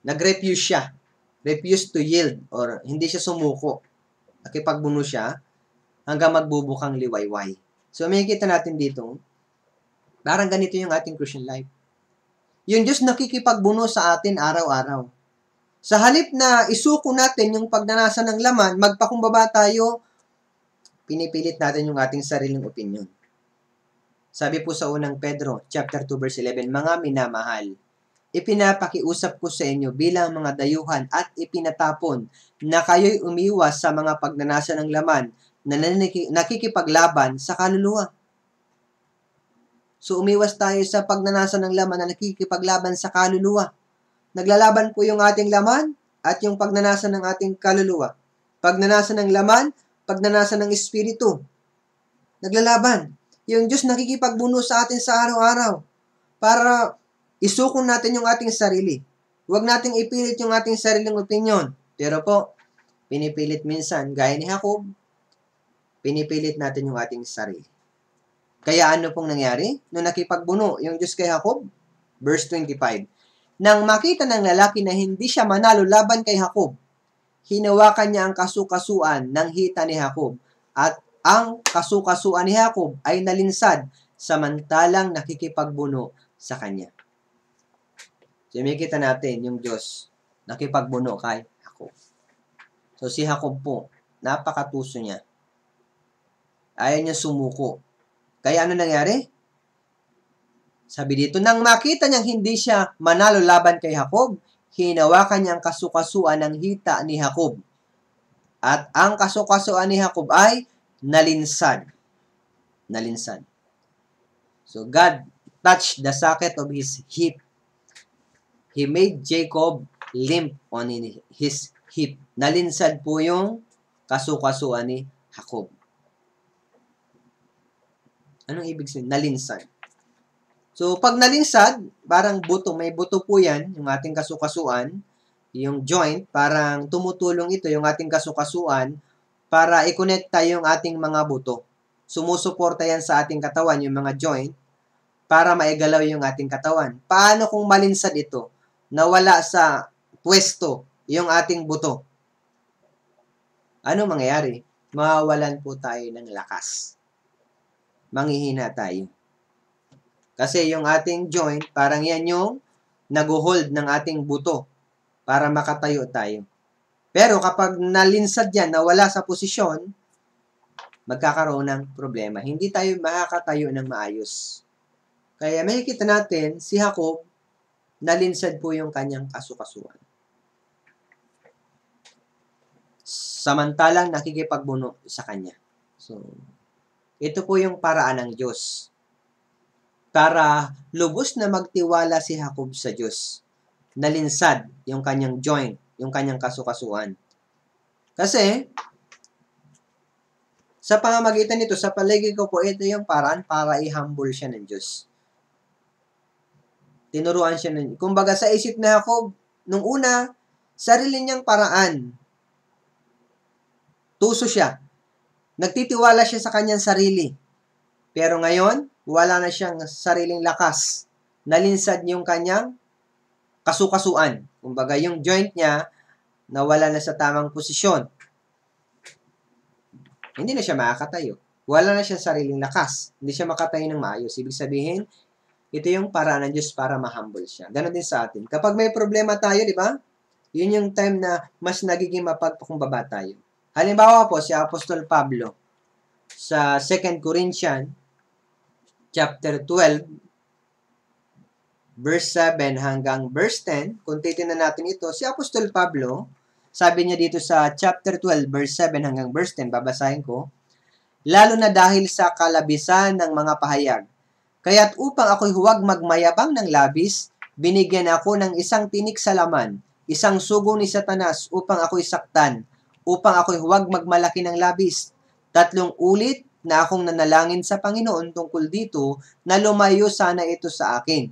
nag-refuse siya. Refuse to yield or hindi siya sumuko. Nakipagbuno siya hanggang magbubukang liwayway. So, makikita natin dito, parang ganito yung ating Christian life. Yung Diyos nakikipagbuno sa atin araw-araw. Sa halip na isuko natin yung pagnanasa ng laman, magpakumbaba tayo, pinipilit natin yung ating sariling opinion. Sabi po sa unang Pedro, chapter 2, verse 11, mga minamahal, ipinapakiusap ko sa inyo bilang mga dayuhan at ipinatapon na kayo'y umiwas sa mga pagnanasa ng laman na nakikipaglaban sa kaluluwa. So, umiwas tayo sa pagnanasa ng laman na nakikipaglaban sa kaluluwa. Naglalaban po yung ating laman at yung pagnanasa ng ating kaluluwa. Pagnanasa ng laman, pagnanasa ng espiritu. Naglalaban. Yung Diyos nakikipagbuno sa atin sa araw-araw para isukong natin yung ating sarili. Huwag nating ipilit yung ating sariling opinion. Pero po, pinipilit minsan, gaya ni Jacob, pinipilit natin yung ating sarili. Kaya ano pong nangyari? Nung nakipagbuno yung Diyos kay Jacob, verse 25, nang makita ng lalaki na hindi siya manalo laban kay Jacob, hinawakan niya ang kasukasuan ng hita ni Jacob at ang kasukasuan ni Jacob ay nalinsad samantalang nakikipagbuno sa kanya. So, makikita natin yung Diyos nakipagbuno kay Jacob. So, si Jacob po, napakatuso niya. Ayaw niya sumuko. Kaya ano nangyari? Sabi dito, nang makita niyang hindi siya manalo laban kay Jacob, hinawakan niya ang kasukasuan ng hita ni Jacob. At ang kasukasuan ni Jacob ay nalinsad. Nalinsad. So God touched the socket of his hip. He made Jacob limp on his hip. Nalinsad po yung kasukasuan ni Jacob. Anong ibig sabihin? Nalinsad. So, pag nalinsad, parang buto, may buto po yan, yung ating kasukasuan, yung joint, parang tumutulong ito, yung ating kasukasuan, para i-connecta yung ating mga buto. Sumusuporta yan sa ating katawan, yung mga joint, para maigalaw yung ating katawan. Paano kung malinsad ito? Nawala sa pwesto yung ating buto. Ano mangyayari? Mawawalan po tayo ng lakas. Manghihina tayo. Kasi yung ating joint, parang yan yung nag-hold ng ating buto para makatayo tayo. Pero kapag nalinsad yan, nawala sa posisyon, magkakaroon ng problema. Hindi tayo makakatayo ng maayos. Kaya makikita natin, si Jacob, nalinsad po yung kanyang kasukasuan. Samantalang nakikipagbuno sa kanya. So, ito po yung paraan ng Diyos para lubos na magtiwala si Jacob sa Diyos. Nalinsad yung kanyang joint, yung kanyang kasukasuan. Kasi, sa pamamagitan nito, sa paligid ko po, ito yung paraan para i-humble siya ng Diyos. Tinuruan siya ng, kumbaga sa isip na Jacob, nung una, sarili niyang paraan. Tuso siya. Nagtitiwala siya sa kanyang sarili. Pero ngayon, wala na siyang sariling lakas. Nalinsad yung kanyang kasukasuan. Kumbaga, yung joint niya, nawala na sa tamang posisyon. Hindi na siya makakatayo. Wala na siyang sariling lakas. Hindi siya makatayo ng maayos. Ibig sabihin, ito yung paraan ng Diyos para ma-humble siya. Ganon din sa atin. Kapag may problema tayo, di ba? Yun yung time na mas nagiging mapagpakumbaba tayo. Halimbawa po, si Apostol Pablo sa 2 Corinthians chapter 12 verse 7 hanggang verse 10, kung titingnan natin ito, si Apostol Pablo, sabi niya dito sa chapter 12 verse 7 hanggang verse 10, babasahin ko, lalo na dahil sa kalabisan ng mga pahayag. Kaya't upang ako'y huwag magmayabang ng labis, binigyan ako ng isang tinik sa laman, isang sugo ni Satanas upang ako'y saktan, upang ako'y huwag magmalaki ng labis. 3 ulit na akong nanalangin sa Panginoon tungkol dito na lumayo sana ito sa akin.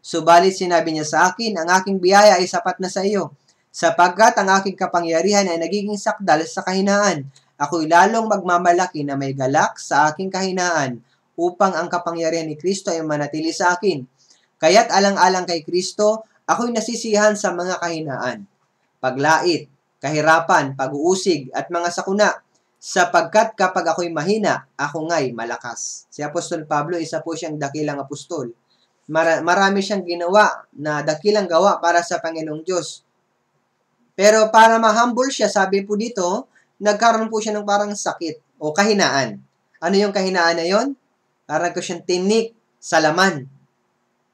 Subalit sinabi niya sa akin, ang aking biyaya ay sapat na sa iyo, sapagkat ang aking kapangyarihan ay nagiging sakdal sa kahinaan. Ako'y lalong magmamalaki na may galak sa aking kahinaan, upang ang kapangyarihan ni Kristo ay manatili sa akin. Kaya't alang-alang kay Kristo, ako'y nasisiyahan sa mga kahinaan, paglait, kahirapan, pag-uusig, at mga sakuna, sapagkat kapag ako'y mahina, ako nga'y malakas. Si Apostol Pablo, isa po siyang dakilang apostol. Marami siyang ginawa na dakilang gawa para sa Panginoong Diyos. Pero para ma-humble siya, sabi po dito, nagkaroon po siya ng parang sakit o kahinaan. Ano yung kahinaan na yon? Para ko siyang tinik sa laman.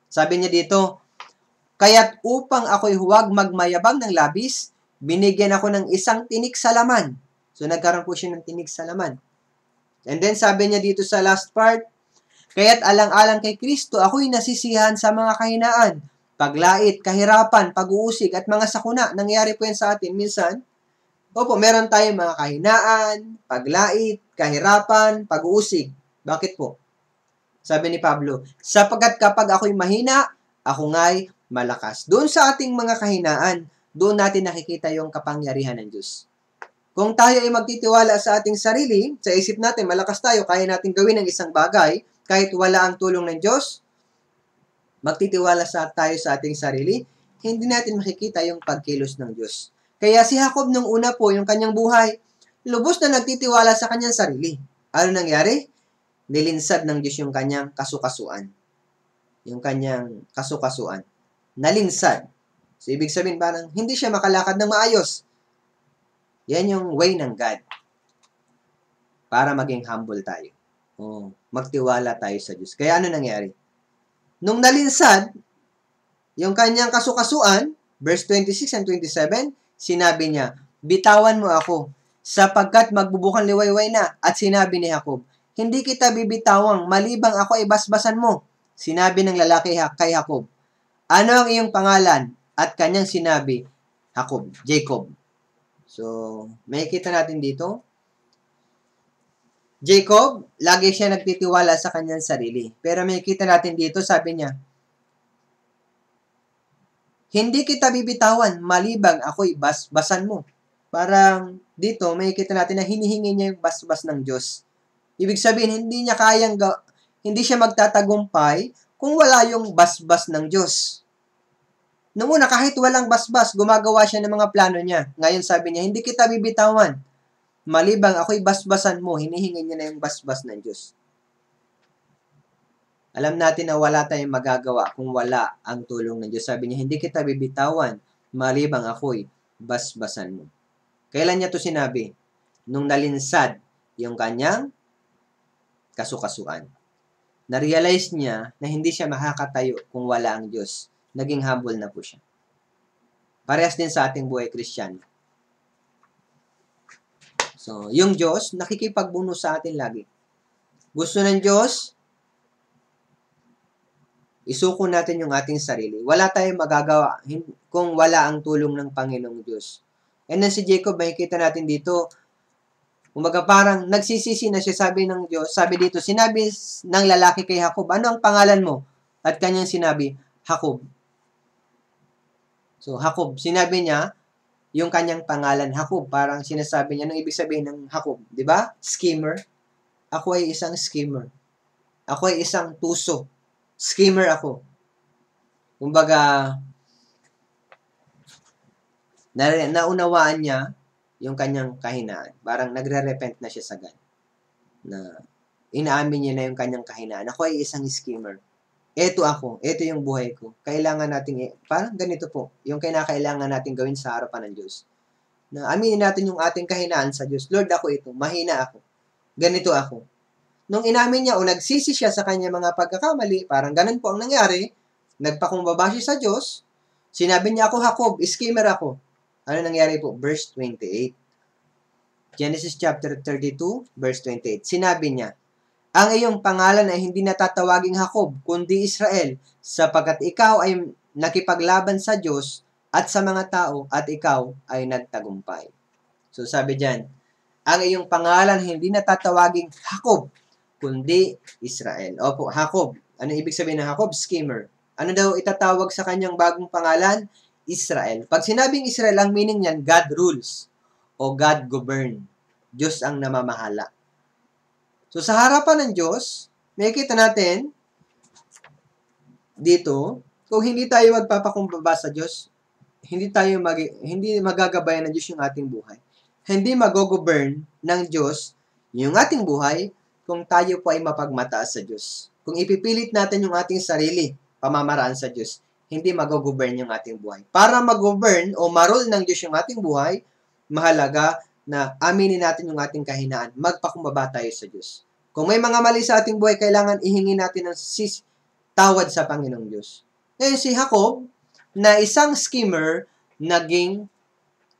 Sabi niya dito, kaya't upang ako'y huwag magmayabang ng labis, binigyan ako ng isang tinik sa laman. So, nagkaroon po siya ng tinik sa laman. And then, sabi niya dito sa last part, kaya't alang-alang kay Kristo, ako'y nasisiyahan sa mga kahinaan, paglait, kahirapan, pag-uusig, at mga sakuna. Nangyari po yan sa atin. Minsan, opo, meron tayong mga kahinaan, paglait, kahirapan, pag-uusig. Bakit po? Sabi ni Pablo, sapagkat kapag ako'y mahina, ako nga'y malakas. Doon sa ating mga kahinaan, doon natin nakikita yung kapangyarihan ng Diyos. Kung tayo ay magtitiwala sa ating sarili, sa isip natin, malakas tayo, kaya natin gawin ang isang bagay, kahit wala ang tulong ng Diyos, magtitiwala tayo sa ating sarili, hindi natin makikita yung pagkilos ng Diyos. Kaya si Jacob nung una po, yung kanyang buhay, lubos na nagtitiwala sa kanyang sarili. Ano nangyari? Nilinsad ng Diyos yung kanyang kasukasuan. Yung kanyang kasukasuan. Nalinsad. So, ibig sabihin, parang hindi siya makalakad ng maayos. Yan yung way ng God. Para maging humble tayo. Magtiwala tayo sa Diyos. Kaya ano nangyari? Nung nalinsad, yung kanyang kasukasuan, verse 26 and 27, sinabi niya, bitawan mo ako, sapagkat magbubukang liwayway na. At sinabi ni Jacob, hindi kita bibitawang, malibang ako ay basbasan mo. Sinabi ng lalaki kay Jacob, ano ang iyong pangalan? At kanyang sinabi, Jacob. So, makikita natin dito, Jacob, lagi siya nagtitiwala sa kanyang sarili. Pero makikita natin dito, sabi niya, hindi kita bibitawan, malibang ako'y basbasan mo. Parang dito, makikita natin na hinihingi niya yung basbas ng Diyos. Ibig sabihin, hindi siya magtatagumpay kung wala yung basbas ng Diyos. Noong una, kahit walang basbas, gumagawa siya ng mga plano niya. Ngayon sabi niya, hindi kita bibitawan. Malibang ako'y basbasan mo, hinihingi niya na yung basbas ng Diyos. Alam natin na wala tayong magagawa kung wala ang tulong ng Diyos. Sabi niya, hindi kita bibitawan, malibang ako'y basbasan mo. Kailan niya to sinabi? Nung nalinsad yung kanyang kasukasuan. Na-realize niya na hindi siya makakatayo kung wala ang Diyos. Naging humble na po siya. Parehas din sa ating buhay Kristiyano. So, yung Diyos, nakikipagbuno sa atin lagi. Gusto ng Diyos, isuko natin yung ating sarili. Wala tayong magagawa kung wala ang tulong ng Panginoong Diyos. And then si Jacob, makikita natin dito, kumbaga parang nagsisisi na siya, sabi ng Diyos, sabi dito, sinabi ng lalaki kay Jacob, ano ang pangalan mo? At kanyang sinabi, Jacob. So, Jacob, sinabi niya, yung kanyang pangalan, Jacob, parang sinasabi niya, anong ibig sabihin ng Jacob? Di ba? Schemer. Ako ay isang schemer. Ako ay isang tuso. Schemer ako. Kumbaga, naunawaan niya yung kanyang kahinaan. Parang nagre-repent na siya sa God. Na inaamin niya na yung kanyang kahinaan. Ako ay isang schemer. Ito ako. Ito yung buhay ko. Kailangan natin, parang ganito po, yung kinakailangan natin gawin sa harapan ng Diyos. Na aminin natin yung ating kahinaan sa Diyos. Lord, ako ito. Mahina ako. Ganito ako. Nung inamin niya o nagsisi siya sa kanya mga pagkakamali, parang ganun po ang nangyari, nagpakumbaba siya sa Diyos, sinabi niya ako, Jacob, schemer ako. Ano nangyari po? Verse 28. Genesis chapter 32, verse 28. Sinabi niya, ang iyong pangalan ay hindi natatawaging Jacob, kundi Israel, sapagkat ikaw ay nakipaglaban sa Diyos at sa mga tao, at ikaw ay nagtagumpay. So sabi diyan, ang iyong pangalan hindi natatawaging Jacob, kundi Israel. Opo, Jacob. Ano ibig sabihin ng Jacob? Schemer. Ano daw itatawag sa kanyang bagong pangalan? Israel. Pag sinabing Israel, ang meaning niyan, God rules o God govern. Diyos ang namamahala. So, sa harapan ng Diyos, makikita natin dito, kung hindi tayo magpapakumbaba sa Diyos, hindi magagabayan ng Diyos yung ating buhay. Hindi mag-govern ng Diyos yung ating buhay kung tayo po ay mapagmataas sa Diyos. Kung ipipilit natin yung ating sarili, pamamaraan sa Diyos, hindi mag-govern yung ating buhay. Para mag-govern o marul ng Diyos yung ating buhay, mahalaga na aminin natin yung ating kahinaan, magpakumbaba tayo sa Diyos. Kung may mga mali sa ating buhay, kailangan ihingi natin ng tawad sa Panginoong Diyos. Ngayon si Jacob, na isang schemer, naging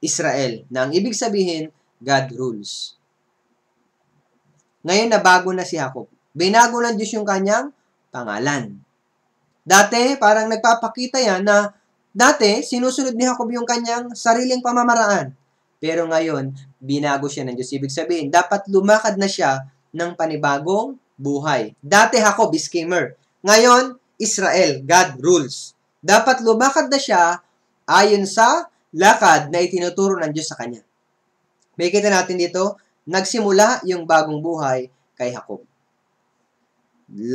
Israel. Na ang ibig sabihin, God rules. Ngayon nabago na si Jacob. Binago ng Diyos yung kanyang pangalan. Dati, parang nagpapakita yan na dati, sinusunod ni Jacob yung kanyang sariling pamamaraan. Pero ngayon, binago siya ng Diyos. Ibig sabihin, dapat lumakad na siya ng panibagong buhay. Dati Jacob, schemer. Ngayon, Israel, God rules. Dapat lumakad na siya ayon sa lakad na itinuturo ng Diyos sa kanya. May kita natin dito, nagsimula yung bagong buhay kay Jacob.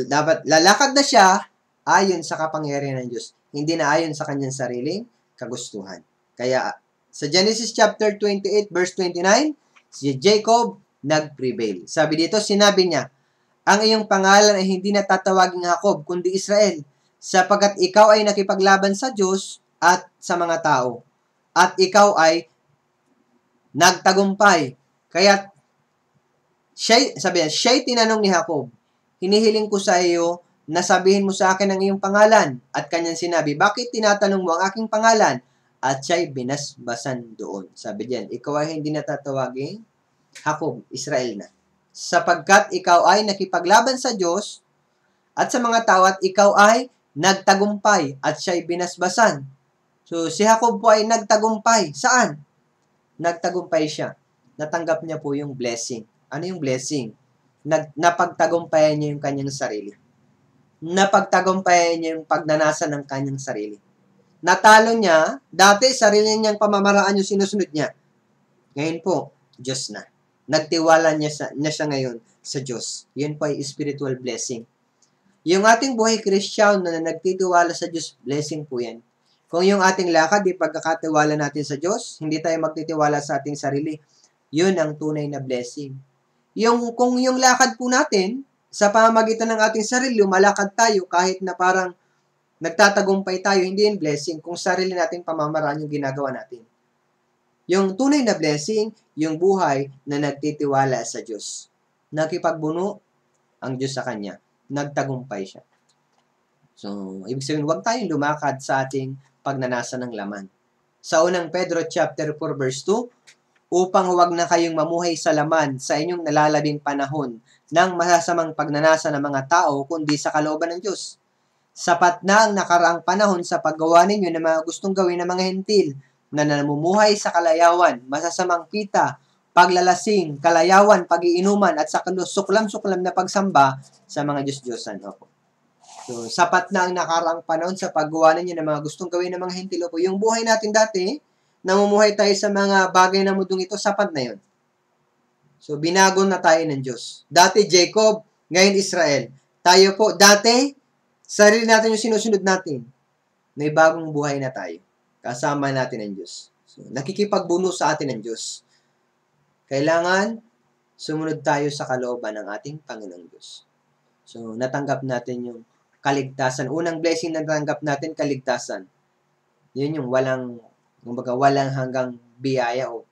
Dapat lalakad na siya ayon sa kapangyarihan ng Diyos, hindi na ayon sa kanyang sariling kagustuhan. Kaya sa Genesis chapter 28 verse 29, si Jacob nag-prevail. Sabi dito, sinabi niya, ang iyong pangalan ay hindi na tatawaging Jacob, kundi Israel, sapagkat ikaw ay nakipaglaban sa Diyos at sa mga tao, at ikaw ay nagtagumpay. Kaya siya'y tinanong ni Jacob, hinihiling ko sa iyo na sabihin mo sa akin ang iyong pangalan. At kanyang sinabi, bakit tinatanong mo ang aking pangalan? At siya'y binasbasan doon. Sabi diyan, ikaw ay hindi natatawaging Jacob, Israel na. Sapagkat ikaw ay nakipaglaban sa Diyos at sa mga tao at ikaw ay nagtagumpay at siya'y binasbasan. So, si Jacob po ay nagtagumpay. Saan? Nagtagumpay siya. Natanggap niya po yung blessing. Ano yung blessing? Napagtagumpayan niya yung kanyang sarili. Napagtagumpayan niya yung pagnanasa ng kanyang sarili. Natalo niya, dati sarili niyang pamamaraan yung sinusunod niya. Ngayon po, Diyos na. Nagtiwala niya siya ngayon sa Diyos. Yun po ay spiritual blessing. Yung ating buhay Kristiyano na nagtitiwala sa Diyos, blessing po yan. Kung yung ating lakad, di pagkakatiwala natin sa Diyos, hindi tayo magtitiwala sa ating sarili, yun ang tunay na blessing. Kung yung lakad po natin, sa pamamagitan ng ating sarili, lumalakad tayo kahit na parang nagtatagumpay tayo, hindi yung blessing kung sarili nating pamamaraan yung ginagawa natin. Yung tunay na blessing, yung buhay na nagtitiwala sa Diyos. Nakipagbuno ang Diyos sa Kanya. Nagtagumpay siya. So, ibig sabihin, huwag tayong lumakad sa ating pagnanasa ng laman. Sa unang Pedro chapter 4 verse 2, upang huwag na kayong mamuhay sa laman sa inyong nalalabing panahon ng masasamang pagnanasa ng mga tao, kundi sa kalooban ng Diyos. Sapat na ang nakaraang panahon sa paggawa ninyo ng mga gustong gawin ng mga hentil na namumuhay sa kalayawan, masasamang pita, paglalasing, kalayawan, pag-iinuman, at sa suklam-suklam na pagsamba sa mga Diyos-Diyosan. Opo. So, sapat na ang nakaraang panahon sa paggawa ninyo ng mga gustong gawin ng mga hentil. Opo. Yung buhay natin dati, namumuhay tayo sa mga bagay na mundong ito, sapat na yun. So, binago na tayo ng Diyos. Dati, Jacob, ngayon Israel. Tayo po, dati, sarili natin yung sinusunod natin. May bagong buhay na tayo. Kasama natin ang Diyos. So, nakikipagbuno sa atin ang Diyos. Kailangan, sumunod tayo sa kalooban ng ating Panginoong Diyos. So, natanggap natin yung kaligtasan. Unang blessing na natanggap natin, kaligtasan. Yun yung walang hanggang biyaya o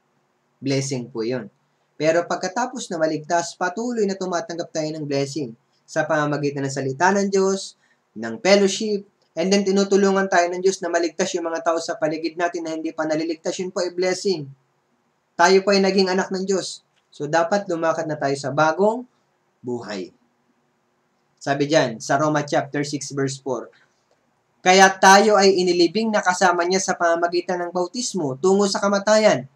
blessing po yun. Pero pagkatapos na maligtas, patuloy na tumatanggap tayo ng blessing sa pamamagitan ng salita ng Diyos, ng fellowship, and then tinutulungan tayo ng Diyos na maligtas yung mga tao sa paligid natin na hindi pa naliligtas. Yun po ay blessing. Tayo po ay naging anak ng Diyos. So, dapat lumakad na tayo sa bagong buhay. Sabi dyan, sa Roma chapter 6 verse 4, kaya tayo ay inilibing na kasama niya sa pamamagitan ng bautismo tungo sa kamatayan,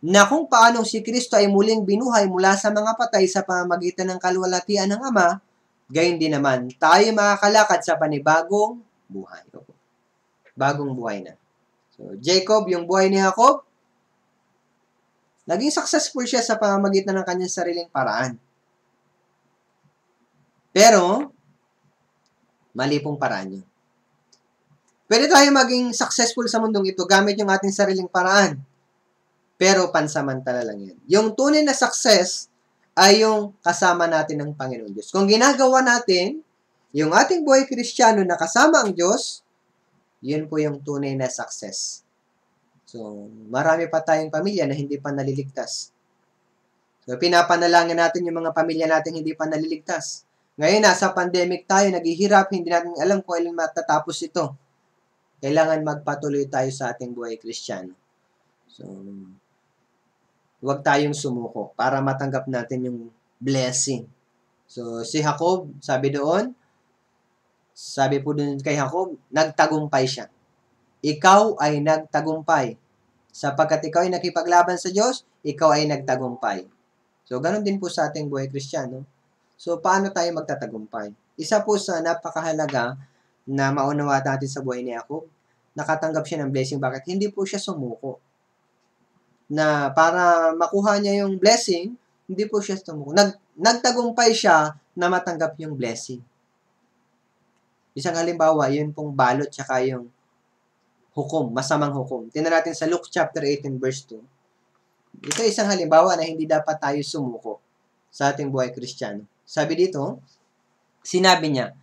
na kung paanong si Kristo ay muling binuhay mula sa mga patay sa pamamagitan ng kaluwalhatian ng Ama, gayon din naman, tayo makakalakad sa panibagong buhay. Bagong buhay na. So, Jacob, yung buhay ni Jacob, naging successful siya sa pamamagitan ng kanyang sariling paraan. Pero, mali pong paraan yun. Pwede tayo maging successful sa mundong ito gamit yung ating sariling paraan. Pero pansamantala lang yan. Yung tunay na success ay yung kasama natin ng Panginoon Diyos. Kung ginagawa natin yung ating buhay Kristiyano na kasama ang Diyos, yun po yung tunay na success. So, marami pa tayong pamilya na hindi pa naliligtas. So, pinapanalangin natin yung mga pamilya natin hindi pa naliligtas. Ngayon, nasa pandemic tayo, naghihirap, hindi natin alam kung kailan matatapos ito. Kailangan magpatuloy tayo sa ating buhay Kristiyano. So, huwag tayong sumuko para matanggap natin yung blessing. So, si Jacob, sabi po doon kay Jacob, nagtagumpay siya. Ikaw ay nagtagumpay. Sapagkat ikaw ay nakipaglaban sa Diyos, ikaw ay nagtagumpay. So, ganun din po sa ating buhay Kristiyano. So, paano tayo magtatagumpay? Isa po sa napakahalaga na maunawa natin sa buhay ni Jacob, nakatanggap siya ng blessing. Bakit? Hindi po siya sumuko. Na para makuha niya yung blessing, hindi po siya sumuko. Nagtagumpay siya na matanggap yung blessing. Isang halimbawa, yun pong balot tsaka yung hukom, masamang hukom. Tingnan natin sa Luke chapter 18 verse 2. Ito isang halimbawa na hindi dapat tayo sumuko sa ating buhay Kristiyano. Sabi dito, sinabi niya,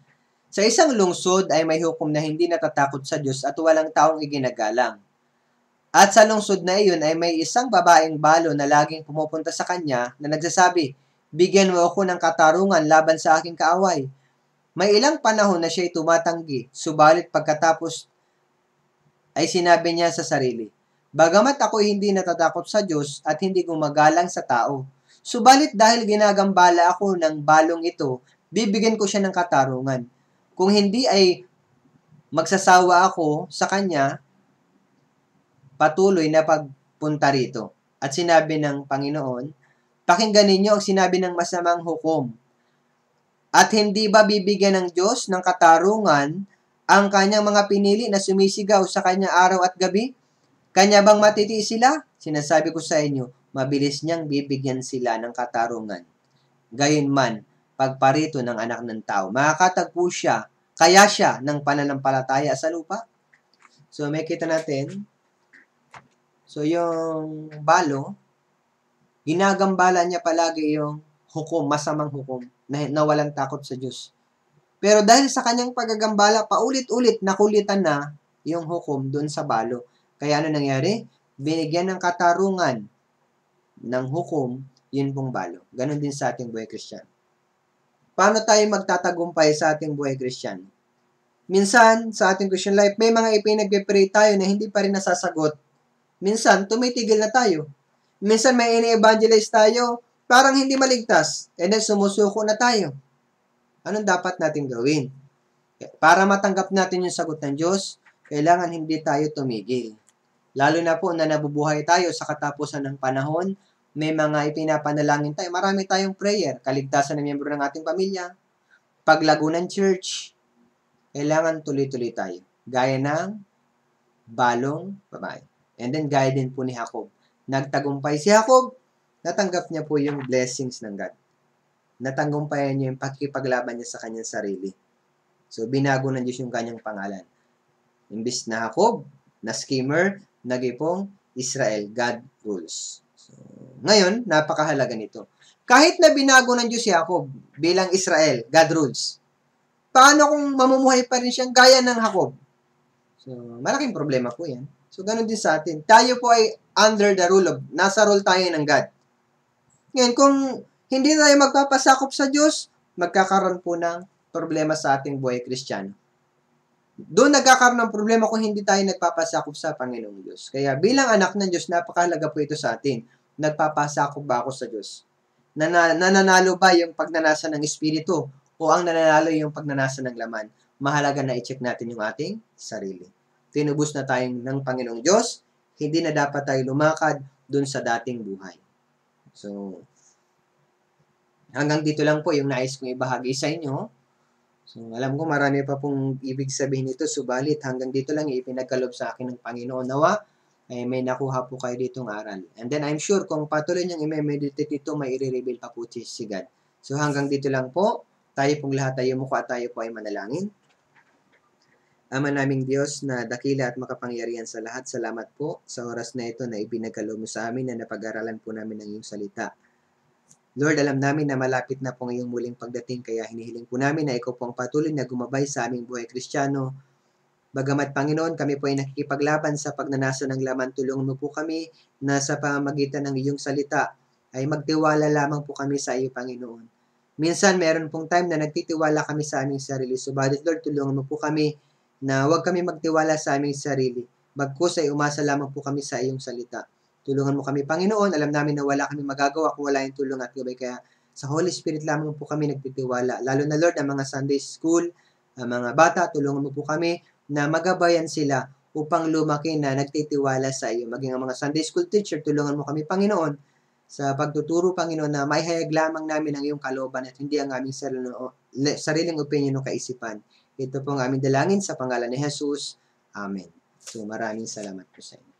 sa isang lungsod ay may hukom na hindi natatakot sa Diyos at walang taong iginagalang. At sa lungsod na iyon ay may isang babaeng balo na laging pumupunta sa kanya na nagsasabi, bigyan mo ako ng katarungan laban sa aking kaaway. May ilang panahon na siya'y tumatanggi, subalit pagkatapos ay sinabi niya sa sarili, bagamat ako hindi natatakot sa Diyos at hindi gumagalang sa tao, subalit dahil ginagambala ako ng balong ito, bibigyan ko siya ng katarungan. Kung hindi ay magsasawa ako sa kanya, patuloy na pagpunta rito. At sinabi ng Panginoon, pakinggan ninyo ang sinabi ng masamang hukom. At hindi ba bibigyan ng Diyos ng katarungan ang kanyang mga pinili na sumisigaw sa kanya araw at gabi? Kanya bang matitiis sila? Sinasabi ko sa inyo, mabilis niyang bibigyan sila ng katarungan. Gayunman, pagparito ng anak ng tao, makakatagpo siya, kaya siya ng pananampalataya sa lupa. So, may kita natin. So, yung balo, ginagambala niya palagi yung hukom, masamang hukom, na walang takot sa Diyos. Pero dahil sa kanyang pagagambala, paulit-ulit nakulitan na yung hukom doon sa balo. Kaya ano nangyari? Binigyan ng katarungan ng hukom, yun pong balo. Ganon din sa ating buhay Kristiyano. Paano tayo magtatagumpay sa ating buhay Kristiyano? Minsan, sa ating Christian life, may mga ipinagpipray tayo na hindi pa rin nasasagot. Minsan, tumitigil na tayo. Minsan, may ini-evangelize tayo, parang hindi maligtas. And then, sumusuko na tayo. Anong dapat natin gawin? Para matanggap natin yung sagot ng Diyos, kailangan hindi tayo tumigil. Lalo na po na nabubuhay tayo sa katapusan ng panahon, may mga ipinapanalangin tayo. Marami tayong prayer, kaligtasan ng miyembro ng ating pamilya, paglago ng church, kailangan tuloy-tuloy tayo. Gaya ng balong babae. And then, gaya din po ni Jacob. Nagtagumpay si Jacob, natanggap niya po yung blessings ng God. Natanggumpayan niya yung pakikipaglaban niya sa kanyang sarili. So, binago ng Diyos yung kanyang pangalan. Imbis na Jacob, na schemer, nagipong Israel, God rules. So, ngayon, napakahalaga nito. Kahit na binago ng Diyos si Jacob bilang Israel, God rules. Paano kung mamumuhay pa rin siyang gaya ng Jacob? So, malaking problema po yan. So, ganun din sa atin. Tayo po ay under the rule of, nasa rule tayo ng God. Ngayon, kung hindi tayo magpapasakop sa Diyos, magkakaroon po ng problema sa ating buhay Kristiyano. Doon nagkakaroon ng problema kung hindi tayo nagpapasakop sa Panginoong Diyos. Kaya bilang anak ng Diyos, napakahalaga po ito sa atin. Nagpapasakop ba ako sa Diyos? Nananalo ba yung pagnanasa ng Espiritu? O ang nananalo yung pagnanasa ng laman? Mahalaga na i-check natin yung ating sarili. Tinubos na tayo ng Panginoong Diyos, hindi na dapat tayo lumakad doon sa dating buhay. So, hanggang dito lang po yung nais kong ibahagi sa inyo. So, alam ko marami pa pong ibig sabihin nito, subalit hanggang dito lang ipinagkaloob sa akin ng Panginoon. Nawa, ay may nakuha po kayo ditong aral. And then I'm sure kung patuloy niyang i-meditate ito, may i-reveal pa po si God. So hanggang dito lang po, tayo pong lahat tayo mukha tayo po ay manalangin. Ama naming Diyos na dakila at makapangyarihan sa lahat, salamat po sa oras na ito na ibinagkaloob mo sa amin na napag-aralan po namin ng iyong salita. Lord, alam namin na malapit na pong iyong muling pagdating, kaya hinihiling po namin na ikaw po ang patuloy na gumabay sa aming buhay Kristiyano. Bagamat Panginoon, kami po ay nakikipaglaban sa pagnanasa ng laman, tulungan mo po kami na sa pamamagitan ng iyong salita ay magtiwala lamang po kami sa iyo, Panginoon. Minsan, meron pong time na nagtitiwala kami sa aming sarili. Subalit, Lord, tulungan mo po kami na huwag kami magtiwala sa aming sarili. Bagkus ay umasa lamang po kami sa iyong salita. Tulungan mo kami, Panginoon. Alam namin na wala kami magagawa kung wala yung tulong at gabay. Kaya sa Holy Spirit lamang po kami nagtitiwala. Lalo na, Lord, ang mga Sunday School, ang mga bata, tulungan mo po kami na magabayan sila upang lumaki na nagtitiwala sa iyo. Maging ang mga Sunday School teacher, tulungan mo kami, Panginoon, sa pagtuturo, Panginoon, na maihayag lamang namin ang iyong kalooban at hindi ang aming sariling opinion o kaisipan. Ito po ang aming dalangin sa pangalan ni Jesus. Amen. So maraming salamat po sa inyo.